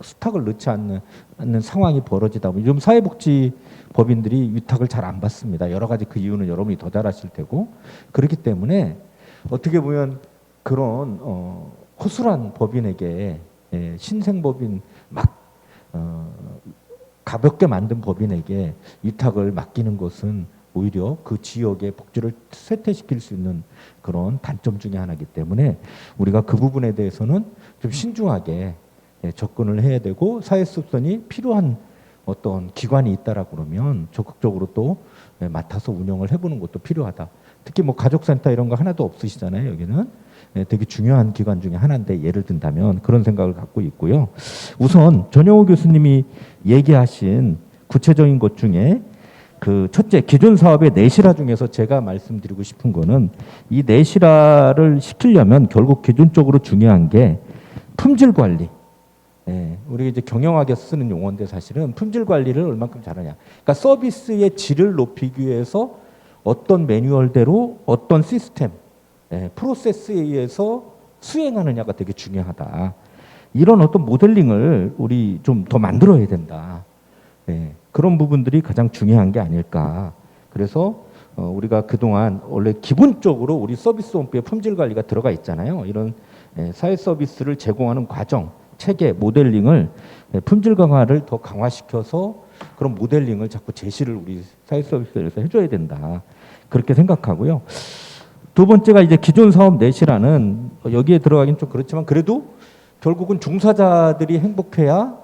스탁을 넣지 않는 상황이 벌어지다 보니 요즘 사회복지 법인들이 위탁을 잘 안 받습니다. 여러 가지 그 이유는 여러분이 더 잘 아실 테고 그렇기 때문에 어떻게 보면 그런 허술한 법인에게 신생법인 막 가볍게 만든 법인에게 위탁을 맡기는 것은 오히려 그 지역의 복지를 쇠퇴시킬 수 있는 그런 단점 중에 하나이기 때문에 우리가 그 부분에 대해서는 좀 신중하게 접근을 해야 되고 사회수습선이 필요한 어떤 기관이 있다라고 그러면 적극적으로 또 맡아서 운영을 해보는 것도 필요하다. 특히 뭐 가족센터 이런 거 하나도 없으시잖아요. 여기는 되게 중요한 기관 중에 하나인데 예를 든다면 그런 생각을 갖고 있고요. 우선 전영호 교수님이 얘기하신 구체적인 것 중에 그 첫째 기존 사업의 내실화 중에서 제가 말씀드리고 싶은 거는 이 내실화를 시키려면 결국 기존적으로 중요한 게 품질 관리. 우리 이제 경영학에 쓰는 용어인데 사실은 품질 관리를 얼만큼 잘하냐. 그러니까 서비스의 질을 높이기 위해서 어떤 매뉴얼대로 어떤 시스템, 프로세스에 의해서 수행하느냐가 되게 중요하다. 이런 어떤 모델링을 우리 좀 더 만들어야 된다. 그런 부분들이 가장 중요한 게 아닐까. 그래서 우리가 그동안 원래 기본적으로 우리 서비스원부에 품질 관리가 들어가 있잖아요. 이런 사회 서비스를 제공하는 과정, 체계, 모델링을 품질 강화를 더 강화시켜서 그런 모델링을 자꾸 제시를 우리 사회 서비스에서 해줘야 된다. 그렇게 생각하고요. 두 번째가 이제 기존 사업 내실화는 여기에 들어가긴 좀 그렇지만 그래도 결국은 종사자들이 행복해야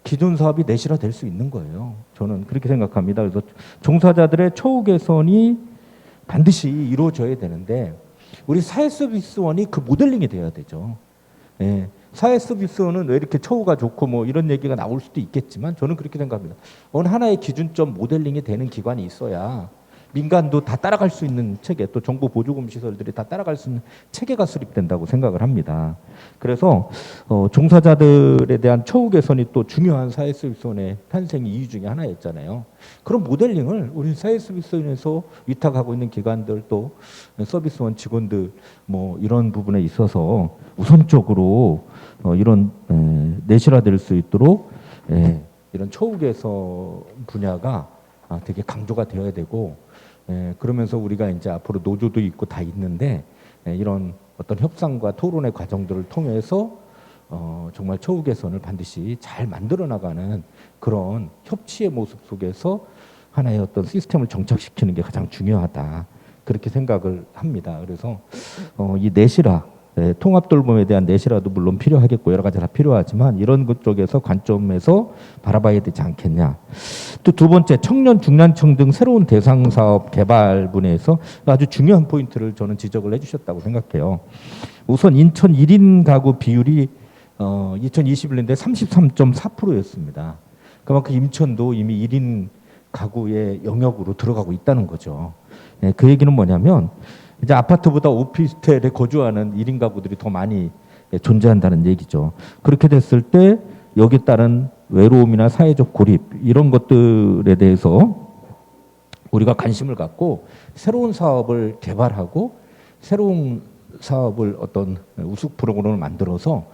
기존 사업이 내실화 될 수 있는 거예요. 저는 그렇게 생각합니다. 그래서 종사자들의 처우 개선이 반드시 이루어져야 되는데 우리 사회 서비스원이 그 모델링이 돼야 되죠. 사회 서비스원은 왜 이렇게 처우가 좋고 뭐 이런 얘기가 나올 수도 있겠지만 저는 그렇게 생각합니다. 어느 하나의 기준점 모델링이 되는 기관이 있어야 민간도 다 따라갈 수 있는 체계, 또 정부 보조금 시설들이 다 따라갈 수 있는 체계가 수립된다고 생각을 합니다. 그래서 종사자들에 대한 처우 개선이 또 중요한 사회서비스원의 탄생 이유 중에 하나였잖아요. 그런 모델링을 우리 사회서비스원에서 위탁하고 있는 기관들 또 서비스원 직원들 뭐 이런 부분에 있어서 우선적으로 이런 내실화될 수 있도록 이런 처우 개선 분야가 되게 강조가 되어야 되고 그러면서 우리가 이제 앞으로 노조도 있고 다 있는데 이런 어떤 협상과 토론의 과정들을 통해서 정말 처우 개선을 반드시 잘 만들어 나가는 그런 협치의 모습 속에서 하나의 어떤 시스템을 정착시키는 게 가장 중요하다. 그렇게 생각을 합니다. 그래서 이 내실화, 통합 돌봄에 대한 내실화도 물론 필요하겠고 여러 가지 다 필요하지만 이런 것 쪽에서 관점에서 바라봐야 되지 않겠냐. 또 두 번째 청년 중년층 등 새로운 대상 사업 개발 분야에서 아주 중요한 포인트를 저는 지적을 해주셨다고 생각해요. 우선 인천 1인 가구 비율이 2021년도에 33.4%였습니다. 그만큼 임천도 이미 1인 가구의 영역으로 들어가고 있다는 거죠. 예, 그 얘기는 뭐냐면 이제 아파트보다 오피스텔에 거주하는 1인 가구들이 더 많이 존재한다는 얘기죠. 그렇게 됐을 때 여기에 따른 외로움이나 사회적 고립 이런 것들에 대해서 우리가 관심을 갖고 새로운 사업을 개발하고 새로운 사업을 어떤 우수 프로그램을 만들어서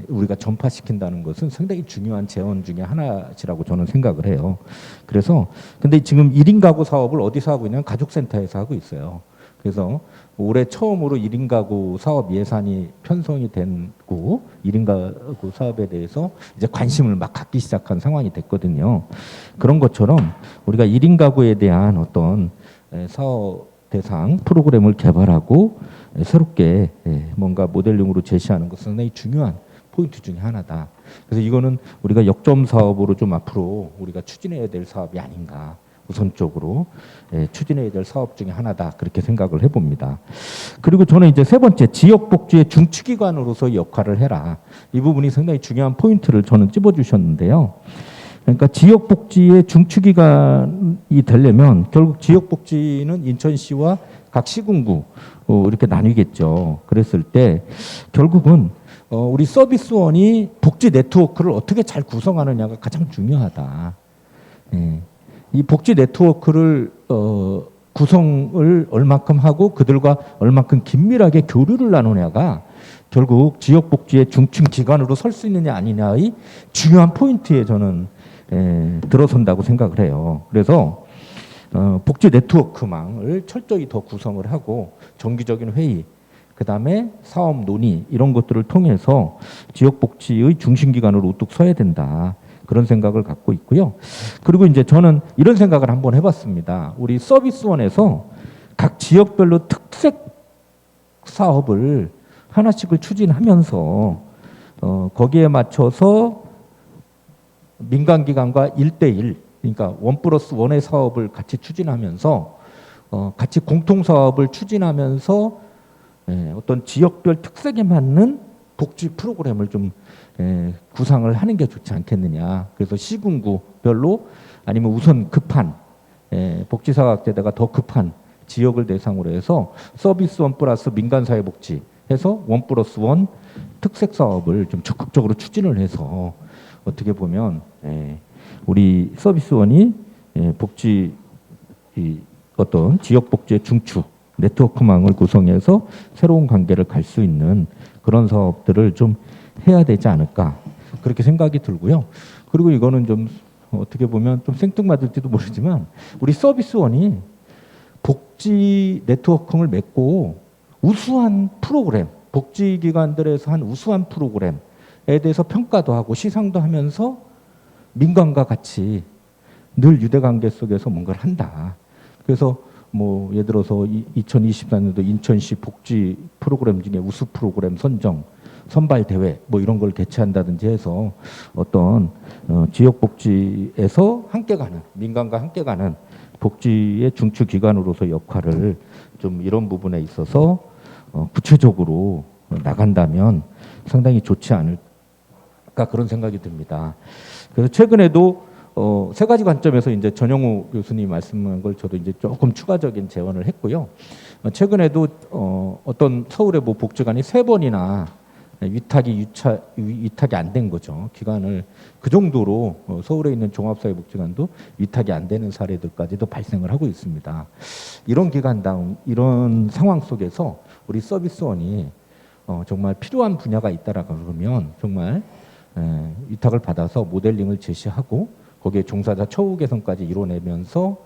우리가 전파시킨다는 것은 상당히 중요한 재원 중에 하나라고 저는 생각을 해요. 그래서 근데 지금 1인 가구 사업을 어디서 하고 있냐면 가족센터에서 하고 있어요. 그래서 올해 처음으로 1인 가구 사업 예산이 편성이 되고 1인 가구 사업에 대해서 이제 관심을 막 갖기 시작한 상황이 됐거든요. 그런 것처럼 우리가 1인 가구에 대한 어떤 사업 대상 프로그램을 개발하고 새롭게 뭔가 모델링으로 제시하는 것은 상당히 중요한 포인트 중에 하나다. 그래서 이거는 우리가 역점 사업으로 좀 앞으로 우리가 추진해야 될 사업이 아닌가. 우선적으로 추진해야 될 사업 중에 하나다. 그렇게 생각을 해봅니다. 그리고 저는 이제 세 번째 지역복지의 중추기관으로서 역할을 해라. 이 부분이 상당히 중요한 포인트를 저는 찝어주셨는데요. 그러니까 지역복지의 중추기관이 되려면 결국 지역복지는 인천시와 각 시군구 이렇게 나뉘겠죠. 그랬을 때 결국은 우리 서비스원이 복지 네트워크를 어떻게 잘 구성하느냐가 가장 중요하다. 이 복지 네트워크를 구성을 얼마큼 하고 그들과 얼마큼 긴밀하게 교류를 나누냐가 결국 지역복지의 중층 기관으로 설 수 있느냐 아니냐의 중요한 포인트에 저는 들어선다고 생각을 해요. 그래서 복지 네트워크망을 철저히 더 구성을 하고 정기적인 회의, 그 다음에 사업 논의 이런 것들을 통해서 지역복지의 중심기관으로 우뚝 서야 된다. 그런 생각을 갖고 있고요. 그리고 이제 저는 이런 생각을 한번 해봤습니다. 우리 서비스원에서 각 지역별로 특색 사업을 하나씩을 추진하면서 거기에 맞춰서 민간기관과 1대1 그러니까 1+1의 사업을 같이 추진하면서 같이 공통사업을 추진하면서 어떤 지역별 특색에 맞는 복지 프로그램을 좀 구상을 하는 게 좋지 않겠느냐. 그래서 시군구별로 아니면 우선 급한 복지사각지대가 더 급한 지역을 대상으로 해서 서비스원 플러스 민간사회복지 해서 1+1 특색 사업을 좀 적극적으로 추진을 해서 어떻게 보면 우리 서비스원이 복지 어떤 지역 복지의 중추 네트워크망을 구성해서 새로운 관계를 갈 수 있는 그런 사업들을 좀 해야 되지 않을까 그렇게 생각이 들고요. 그리고 이거는 좀 어떻게 보면 좀 생뚱맞을지도 모르지만 우리 서비스원이 복지 네트워크를 맺고 우수한 프로그램, 복지기관들에서 한 우수한 프로그램에 대해서 평가도 하고 시상도 하면서 민간과 같이 늘 유대관계 속에서 뭔가를 한다. 그래서 뭐 예를 들어서 2024년도 인천시 복지 프로그램 중에 우수 프로그램 선정, 선발 대회 뭐 이런 걸 개최한다든지 해서 어떤 지역 복지에서 함께 가는 민간과 함께 가는 복지의 중추 기관으로서 역할을 좀 이런 부분에 있어서 구체적으로 나간다면 상당히 좋지 않을까 그런 생각이 듭니다. 그래서 최근에도 세 가지 관점에서 이제 전영우 교수님이 말씀한 걸 저도 이제 조금 추가적인 제언을 했고요. 최근에도 어떤 서울의 뭐 복지관이 3번이나 위탁이 안 된 거죠. 기관을 그 정도로 서울에 있는 종합사회복지관도 위탁이 안 되는 사례들까지도 발생을 하고 있습니다. 이런 기관다운 이런 상황 속에서 우리 서비스원이 정말 필요한 분야가 있다라고 그러면 정말 위탁을 받아서 모델링을 제시하고 거기에 종사자 처우 개선까지 이뤄내면서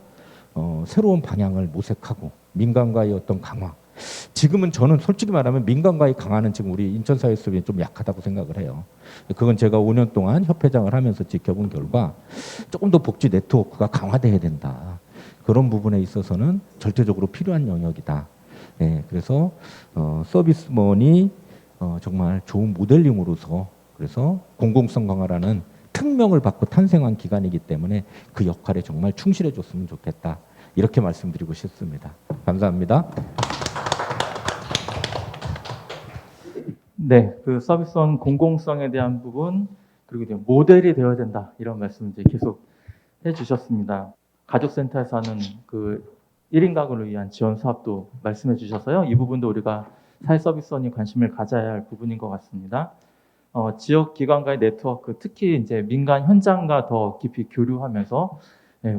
새로운 방향을 모색하고 민간과의 어떤 강화. 지금은 저는 솔직히 말하면 민간과의 강화는 지금 우리 인천사회수업이 좀 약하다고 생각을 해요. 그건 제가 5년 동안 협회장을 하면서 지켜본 결과 조금 더 복지 네트워크가 강화돼야 된다. 그런 부분에 있어서는 절대적으로 필요한 영역이다. 그래서 서비스먼이 정말 좋은 모델링으로서 그래서 공공성 강화라는 특명을 받고 탄생한 기관이기 때문에 그 역할에 정말 충실해 줬으면 좋겠다. 이렇게 말씀드리고 싶습니다. 감사합니다. 네, 그 서비스원 공공성에 대한 부분 그리고 이제 모델이 되어야 된다 이런 말씀 이제 계속 해주셨습니다. 가족센터에서 하는 그 1인 가구를 위한 지원 사업도 말씀해 주셔서요. 이 부분도 우리가 사회서비스원이 관심을 가져야 할 부분인 것 같습니다. 지역 기관과의 네트워크, 특히 이제 민간 현장과 더 깊이 교류하면서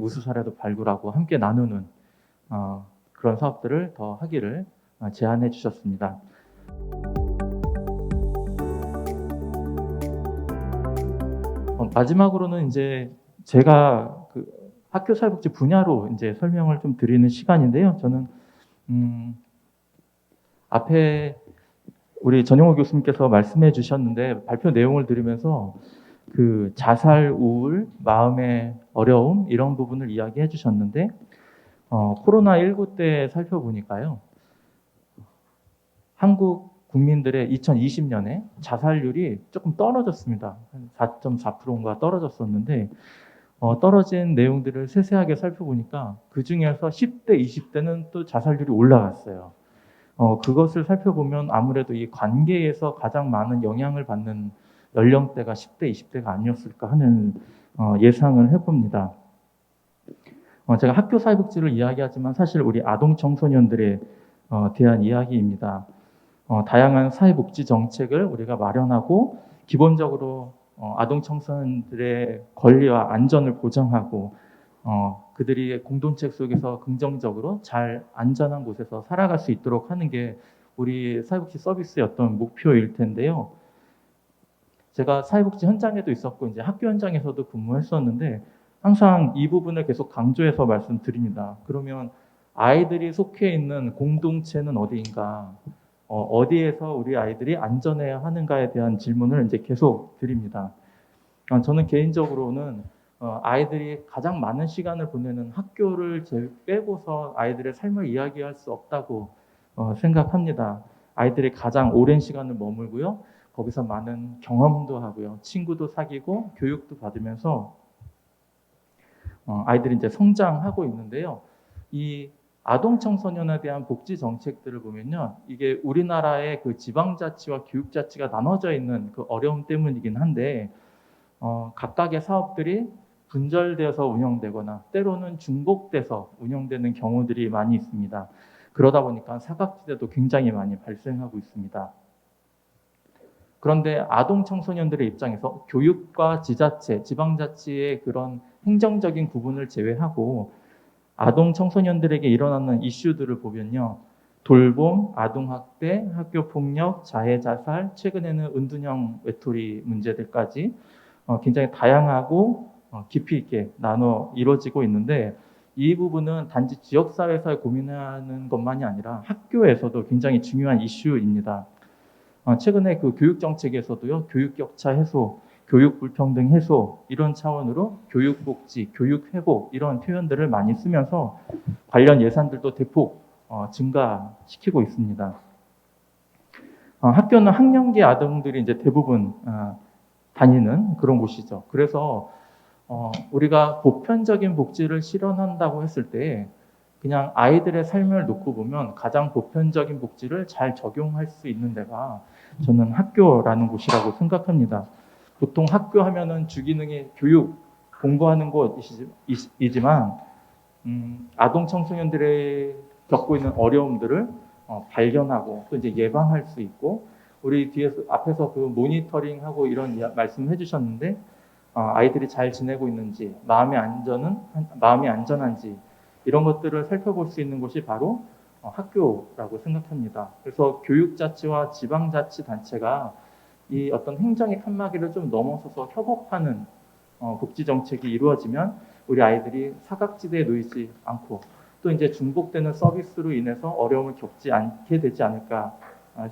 우수 사례도 발굴하고 함께 나누는 그런 사업들을 더 하기를 제안해 주셨습니다. 마지막으로는 이제 제가 그 학교 사회복지 분야로 이제 설명을 좀 드리는 시간인데요. 저는 앞에 우리 전용호 교수님께서 말씀해 주셨는데 발표 내용을 들으면서 그 자살, 우울, 마음의 어려움 이런 부분을 이야기해 주셨는데 코로나19 때 살펴보니까요. 한국 국민들의 2020년에 자살률이 조금 떨어졌습니다. 한 4.4%인가 떨어졌었는데 떨어진 내용들을 세세하게 살펴보니까 그 중에서 10대, 20대는 또 자살률이 올라갔어요. 그것을 살펴보면 아무래도 이 관계에서 가장 많은 영향을 받는 연령대가 10대, 20대가 아니었을까 하는 예상을 해봅니다. 제가 학교 사회복지를 이야기하지만 사실 우리 아동 청소년들에 대한 이야기입니다. 다양한 사회복지 정책을 우리가 마련하고 기본적으로 아동 청소년들의 권리와 안전을 보장하고 그들이 공동체 속에서 긍정적으로 잘 안전한 곳에서 살아갈 수 있도록 하는 게 우리 사회복지 서비스의 어떤 목표일 텐데요. 제가 사회복지 현장에도 있었고 이제 학교 현장에서도 근무했었는데 항상 이 부분을 계속 강조해서 말씀드립니다. 그러면 아이들이 속해 있는 공동체는 어디인가? 어디에서 우리 아이들이 안전해야 하는가에 대한 질문을 이제 계속 드립니다. 저는 개인적으로는 아이들이 가장 많은 시간을 보내는 학교를 빼고서 아이들의 삶을 이야기할 수 없다고 생각합니다. 아이들이 가장 오랜 시간을 머물고요. 거기서 많은 경험도 하고요. 친구도 사귀고 교육도 받으면서 아이들이 이제 성장하고 있는데요. 이 아동 청소년에 대한 복지 정책들을 보면요. 이게 우리나라의 그 지방자치와 교육자치가 나눠져 있는 그 어려움 때문이긴 한데 각각의 사업들이 분절되어서 운영되거나 때로는 중복돼서 운영되는 경우들이 많이 있습니다. 그러다 보니까 사각지대도 굉장히 많이 발생하고 있습니다. 그런데 아동 청소년들의 입장에서 교육과 지자체, 지방자치의 그런 행정적인 구분을 제외하고 아동 청소년들에게 일어나는 이슈들을 보면요. 돌봄, 아동학대, 학교폭력, 자해자살, 최근에는 은둔형 외톨이 문제들까지 굉장히 다양하고 깊이 있게 나눠 이루어지고 있는데 이 부분은 단지 지역사회에서 고민하는 것만이 아니라 학교에서도 굉장히 중요한 이슈입니다. 최근에 그 교육정책에서도요, 교육격차 해소, 교육불평등 해소 이런 차원으로 교육복지, 교육회복 이런 표현들을 많이 쓰면서 관련 예산들도 대폭 증가시키고 있습니다. 학교는 학령기 아동들이 이제 대부분 다니는 그런 곳이죠. 그래서 우리가 보편적인 복지를 실현한다고 했을 때 그냥 아이들의 삶을 놓고 보면 가장 보편적인 복지를 잘 적용할 수 있는 데가 저는 학교라는 곳이라고 생각합니다. 보통 학교 하면은 주기능이 교육, 공부하는 곳이지만 아동 청소년들의 겪고 있는 어려움들을 발견하고 또 이제 예방할 수 있고 우리 뒤에서 앞에서 그 모니터링하고 이런 말씀을 해주셨는데 아이들이 잘 지내고 있는지 마음이 안전한지 이런 것들을 살펴볼 수 있는 곳이 바로 학교라고 생각합니다. 그래서 교육자치와 지방자치단체가 이 어떤 행정의 칸막이를 좀 넘어서서 협업하는 복지정책이 이루어지면 우리 아이들이 사각지대에 놓이지 않고 또 이제 중복되는 서비스로 인해서 어려움을 겪지 않게 되지 않을까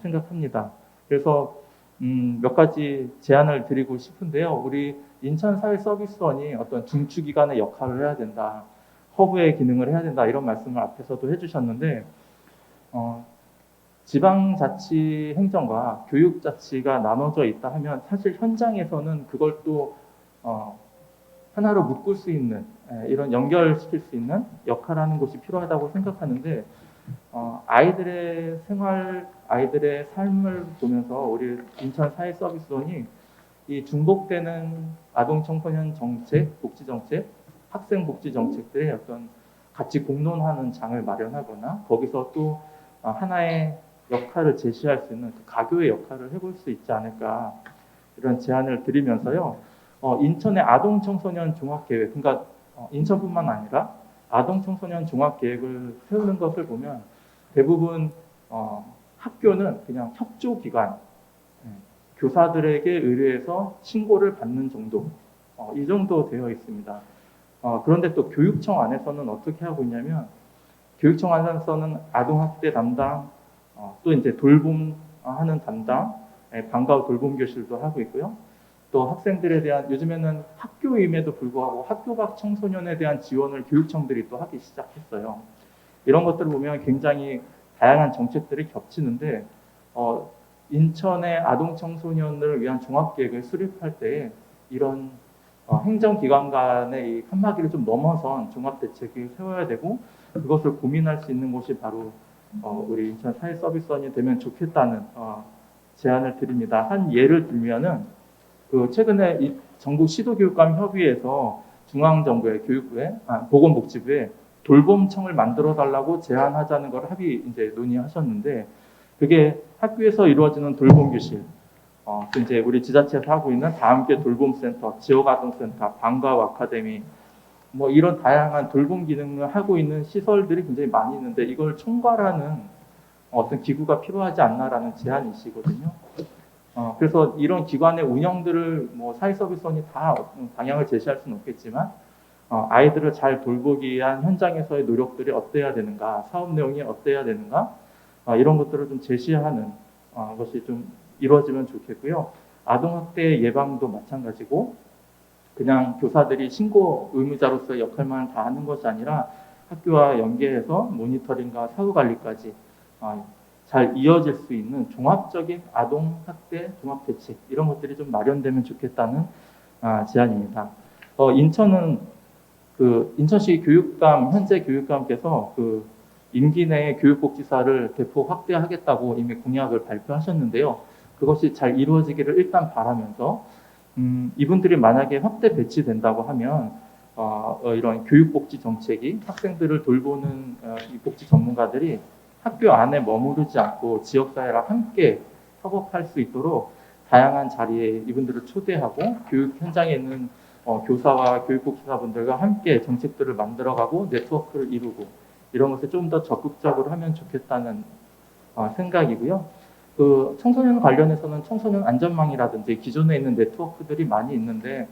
생각합니다. 그래서 몇 가지 제안을 드리고 싶은데요. 우리 인천사회서비스원이 어떤 중추기관의 역할을 해야 된다. 허브의 기능을 해야 된다. 이런 말씀을 앞에서도 해주셨는데 지방자치 행정과 교육자치가 나눠져 있다 하면 사실 현장에서는 그걸 또 하나로 묶을 수 있는 이런 연결시킬 수 있는 역할을 하는 것이 필요하다고 생각하는데 아이들의 생활, 아이들의 삶을 보면서 우리 인천 사회서비스원이 이 중복되는 아동 청소년 정책, 복지 정책, 학생 복지 정책들의 어떤 같이 공론하는 장을 마련하거나 거기서 또 하나의 역할을 제시할 수 있는 그 가교의 역할을 해볼 수 있지 않을까 이런 제안을 드리면서요. 인천의 아동 청소년 종합계획, 그러니까 인천뿐만 아니라 아동 청소년 종합계획을 세우는 것을 보면 대부분 학교는 그냥 협조기관, 교사들에게 의뢰해서 신고를 받는 정도, 이 정도 되어 있습니다. 그런데 또 교육청 안에서는 어떻게 하고 있냐면 교육청 안에서는 아동학대 담당, 또 이제 돌봄하는 담당, 방과후 돌봄 교실도 하고 있고요. 또 학생들에 대한 요즘에는 학교임에도 불구하고 학교 밖 청소년에 대한 지원을 교육청들이 또 하기 시작했어요. 이런 것들을 보면 굉장히 다양한 정책들이 겹치는데 인천의 아동 청소년을 위한 종합계획을 수립할 때 이런 행정기관 간의 이 칸막이를 좀 넘어선 종합대책을 세워야 되고 그것을 고민할 수 있는 곳이 바로 우리 인천 사회서비스원이 되면 좋겠다는 제안을 드립니다. 한 예를 들면은 그 최근에 이 전국 시도교육감 협의회에서 중앙정부의 교육부에 보건복지부에 돌봄청을 만들어 달라고 제안하자는 걸 합의 이제 논의하셨는데 그게 학교에서 이루어지는 돌봄 교실, 또 이제 우리 지자체에서 하고 있는 다함께 돌봄센터, 지역아동센터, 방과후 아카데미, 뭐 이런 다양한 돌봄 기능을 하고 있는 시설들이 굉장히 많이 있는데 이걸 총괄하는 어떤 기구가 필요하지 않나라는 제안이시거든요. 그래서 이런 기관의 운영들을 뭐 사회서비스원이 다 방향을 제시할 수는 없겠지만 아이들을 잘 돌보기 위한 현장에서의 노력들이 어때야 되는가, 사업 내용이 어때야 되는가 이런 것들을 좀 제시하는 것이 좀 이루어지면 좋겠고요. 아동학대 예방도 마찬가지고 그냥 교사들이 신고 의무자로서의 역할만 다 하는 것이 아니라 학교와 연계해서 모니터링과 사후관리까지 잘 이어질 수 있는 종합적인 아동학대 종합대책 이런 것들이 좀 마련되면 좋겠다는 제안입니다. 인천은 그 인천시 교육감 현재 교육감께서 그 임기 내에 교육복지사를 대폭 확대하겠다고 이미 공약을 발표하셨는데요. 그것이 잘 이루어지기를 일단 바라면서 이분들이 만약에 확대 배치된다고 하면 이런 교육복지 정책이 학생들을 돌보는 이 복지 전문가들이 학교 안에 머무르지 않고 지역사회랑 함께 협업할 수 있도록 다양한 자리에 이분들을 초대하고 교육 현장에 있는 교사와 교육복지사분들과 함께 정책들을 만들어가고 네트워크를 이루고 이런 것을 좀 더 적극적으로 하면 좋겠다는 생각이고요. 그 청소년 관련해서는 청소년 안전망이라든지 기존에 있는 네트워크들이 많이 있는데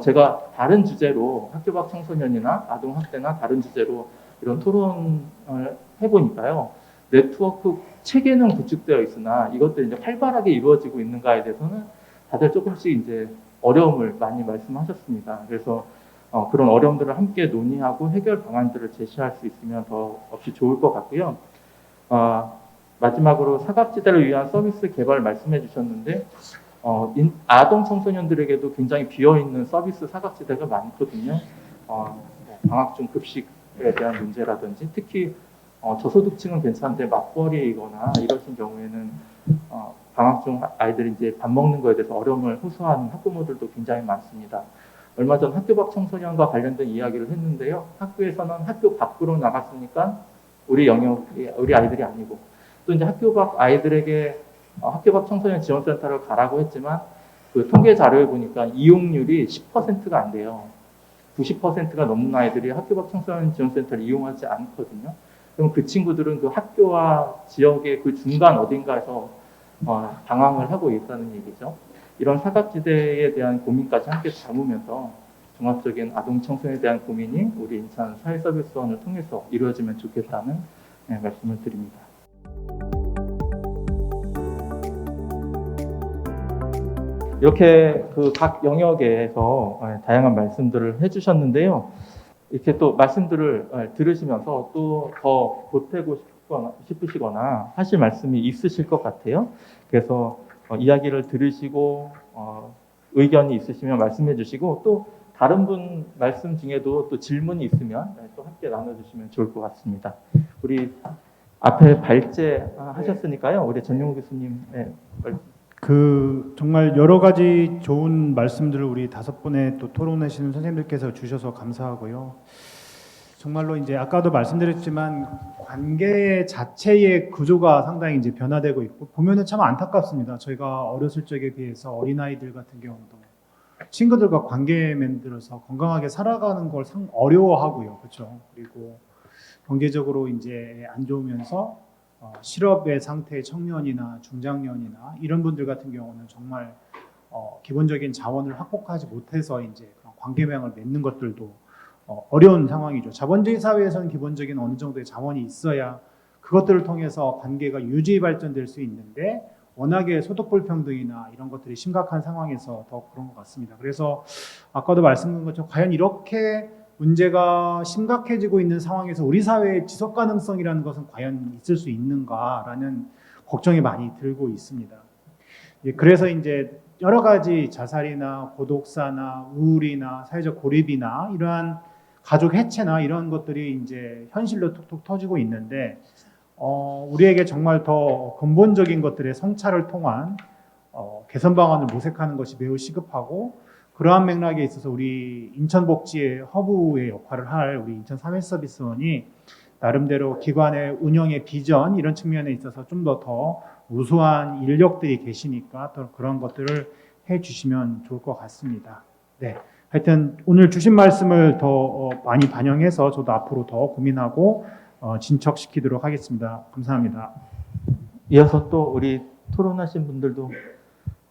제가 다른 주제로 학교 밖 청소년이나 아동 학대나 다른 주제로 이런 토론을 해보니까요. 네트워크 체계는 구축되어 있으나 이것들이 이제 활발하게 이루어지고 있는가에 대해서는 다들 조금씩 이제 어려움을 많이 말씀하셨습니다. 그래서 그런 어려움들을 함께 논의하고 해결 방안들을 제시할 수 있으면 더 없이 좋을 것 같고요. 마지막으로 사각지대를 위한 서비스 개발 말씀해 주셨는데 아동 청소년들에게도 굉장히 비어있는 서비스 사각지대가 많거든요. 방학 중 급식에 대한 문제라든지 특히 저소득층은 괜찮은데 맞벌이거나 이러신 경우에는 방학 중 아이들이 이제 밥 먹는 거에 대해서 어려움을 호소하는 학부모들도 굉장히 많습니다. 얼마 전 학교 밖 청소년과 관련된 이야기를 했는데요. 학교에서는 학교 밖으로 나갔으니까 우리 영역이 우리 아이들이 아니고 또 이제 학교 밖 아이들에게 학교 밖 청소년 지원센터를 가라고 했지만 그 통계 자료에 보니까 이용률이 10%가 안 돼요. 90%가 넘는 아이들이 학교 밖 청소년 지원센터를 이용하지 않거든요. 그럼 그 친구들은 그 학교와 지역의 그 중간 어딘가에서 방황을 하고 있다는 얘기죠. 이런 사각지대에 대한 고민까지 함께 담으면서 종합적인 아동 청소년에 대한 고민이 우리 인천 사회서비스원을 통해서 이루어지면 좋겠다는 말씀을 드립니다. 이렇게 그 각 영역에서 다양한 말씀들을 해주셨는데요. 이렇게 또 말씀들을 들으시면서 또 더 보태고 싶으시거나 하실 말씀이 있으실 것 같아요. 그래서 이야기를 들으시고 의견이 있으시면 말씀해 주시고 또 다른 분 말씀 중에도 또 질문이 있으면 또 함께 나눠주시면 좋을 것 같습니다. 우리 앞에 발제 하셨으니까요. 우리 전용우 교수님. 네. 정말 여러 가지 좋은 말씀들을 우리 5분의 또 토론하시는 선생님들께서 주셔서 감사하고요. 정말로 이제 아까도 말씀드렸지만 관계 자체의 구조가 상당히 이제 변화되고 있고 보면은 참 안타깝습니다. 저희가 어렸을 적에 비해서 어린아이들 같은 경우도 친구들과 관계 만들어서 건강하게 살아가는 걸 어려워하고요. 그렇죠? 그리고 경제적으로 이제 안 좋으면서 실업의 상태의 청년이나 중장년이나 이런 분들 같은 경우는 정말 기본적인 자원을 확보하지 못해서 이제 그런 관계망을 맺는 것들도 어려운 상황이죠. 자본주의 사회에서는 기본적인 어느 정도의 자원이 있어야 그것들을 통해서 관계가 유지 발전될 수 있는데 워낙에 소득 불평등이나 이런 것들이 심각한 상황에서 더 그런 것 같습니다. 그래서 아까도 말씀드린 것처럼 과연 이렇게 문제가 심각해지고 있는 상황에서 우리 사회의 지속 가능성이라는 것은 과연 있을 수 있는가라는 걱정이 많이 들고 있습니다. 그래서 이제 여러 가지 자살이나 고독사나 우울이나 사회적 고립이나 이러한 가족 해체나 이런 것들이 이제 현실로 툭툭 터지고 있는데 우리에게 정말 더 근본적인 것들의 성찰을 통한 개선 방안을 모색하는 것이 매우 시급하고 그러한 맥락에 있어서 우리 인천복지의 허브의 역할을 할 우리 인천사회서비스원이 나름대로 기관의 운영의 비전 이런 측면에 있어서 좀 더 우수한 인력들이 계시니까 또 그런 것들을 해주시면 좋을 것 같습니다. 네, 하여튼 오늘 주신 말씀을 더 많이 반영해서 저도 앞으로 더 고민하고 진척시키도록 하겠습니다. 감사합니다. 이어서 또 우리 토론하신 분들도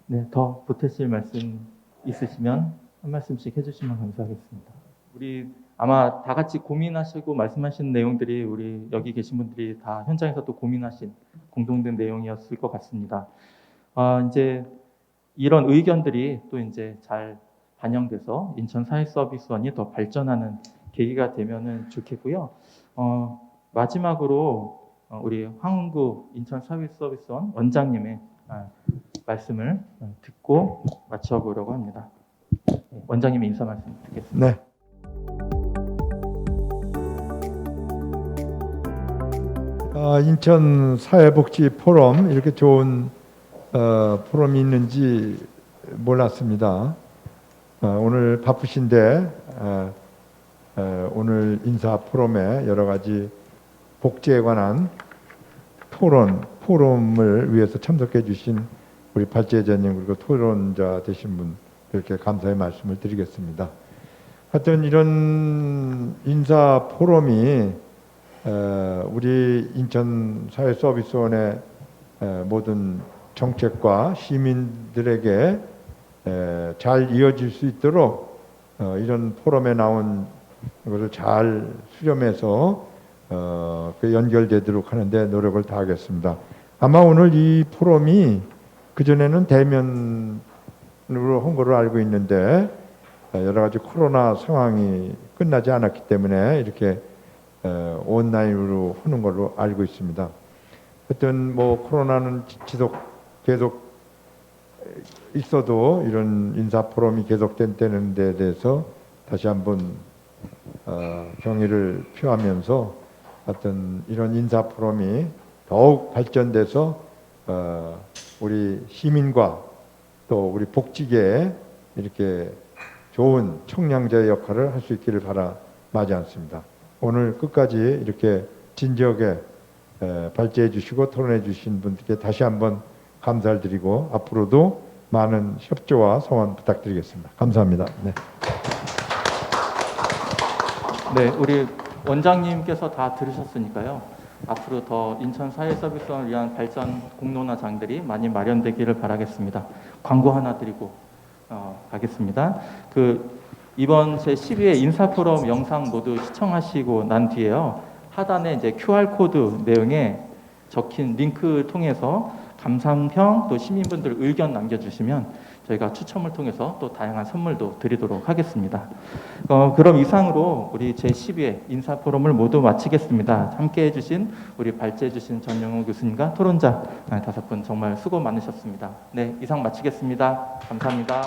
네, 더 보태실 말씀 있으시면 한 말씀씩 해주시면 감사하겠습니다. 우리 아마 다 같이 고민하시고 말씀하신 내용들이 우리 여기 계신 분들이 다 현장에서 또 고민하신 공동된 내용이었을 것 같습니다. 이제 이런 의견들이 또 이제 잘 반영돼서 인천사회서비스원이 더 발전하는 계기가 되면은 좋겠고요. 마지막으로 우리 황은구 인천사회서비스원 원장님의 말씀을 듣고 마쳐보려고 합니다. 원장님의 인사 말씀 듣겠습니다. 네. 인천 사회복지 포럼 이렇게 좋은 포럼이 있는지 몰랐습니다. 오늘 바쁘신데 오늘 인사 포럼에 여러 가지 복지에 관한 포럼을 위해서 참석해 주신 우리 발제자님 그리고 토론자 되신 분들께 감사의 말씀을 드리겠습니다. 하여튼 이런 인사 포럼이 우리 인천 사회서비스원의 모든 정책과 시민들에게 잘 이어질 수 있도록 이런 포럼에 나온 것을 잘 수렴해서 그 연결되도록 하는데 노력을 다하겠습니다. 아마 오늘 이 포럼이 그전에는 대면으로 한 걸로 알고 있는데 여러 가지 코로나 상황이 끝나지 않았기 때문에 이렇게 온라인으로 하는 걸로 알고 있습니다. 하여튼 뭐 코로나는 계속 있어도 이런 인사 포럼이 계속되는 데 대해서 다시 한번 경의를 표하면서 하여튼 이런 인사 포럼이 더욱 발전돼서 우리 시민과 또 우리 복지계에 이렇게 좋은 청량자의 역할을 할 수 있기를 바라마지 않습니다. 오늘 끝까지 이렇게 진지하게 발제해 주시고 토론해 주신 분들께 다시 한번 감사를 드리고 앞으로도 많은 협조와 성원 부탁드리겠습니다. 감사합니다. 네. 네, 우리 원장님께서 다 들으셨으니까요. 앞으로 더 인천 사회서비스원을 위한 발전 공론화장들이 많이 마련되기를 바라겠습니다. 광고 하나 드리고 가겠습니다. 이번 제12회 인사포럼 영상 모두 시청하시고 난 뒤에요. 하단에 이제 QR 코드 내용에 적힌 링크 통해서 감상평 또 시민분들 의견 남겨주시면 저희가 추첨을 통해서 또 다양한 선물도 드리도록 하겠습니다. 그럼 이상으로 우리 제12회 인사포럼을 모두 마치겠습니다. 함께해 주신 우리 발제해 주신 전영우 교수님과 토론자 5분 정말 수고 많으셨습니다. 네, 이상 마치겠습니다. 감사합니다.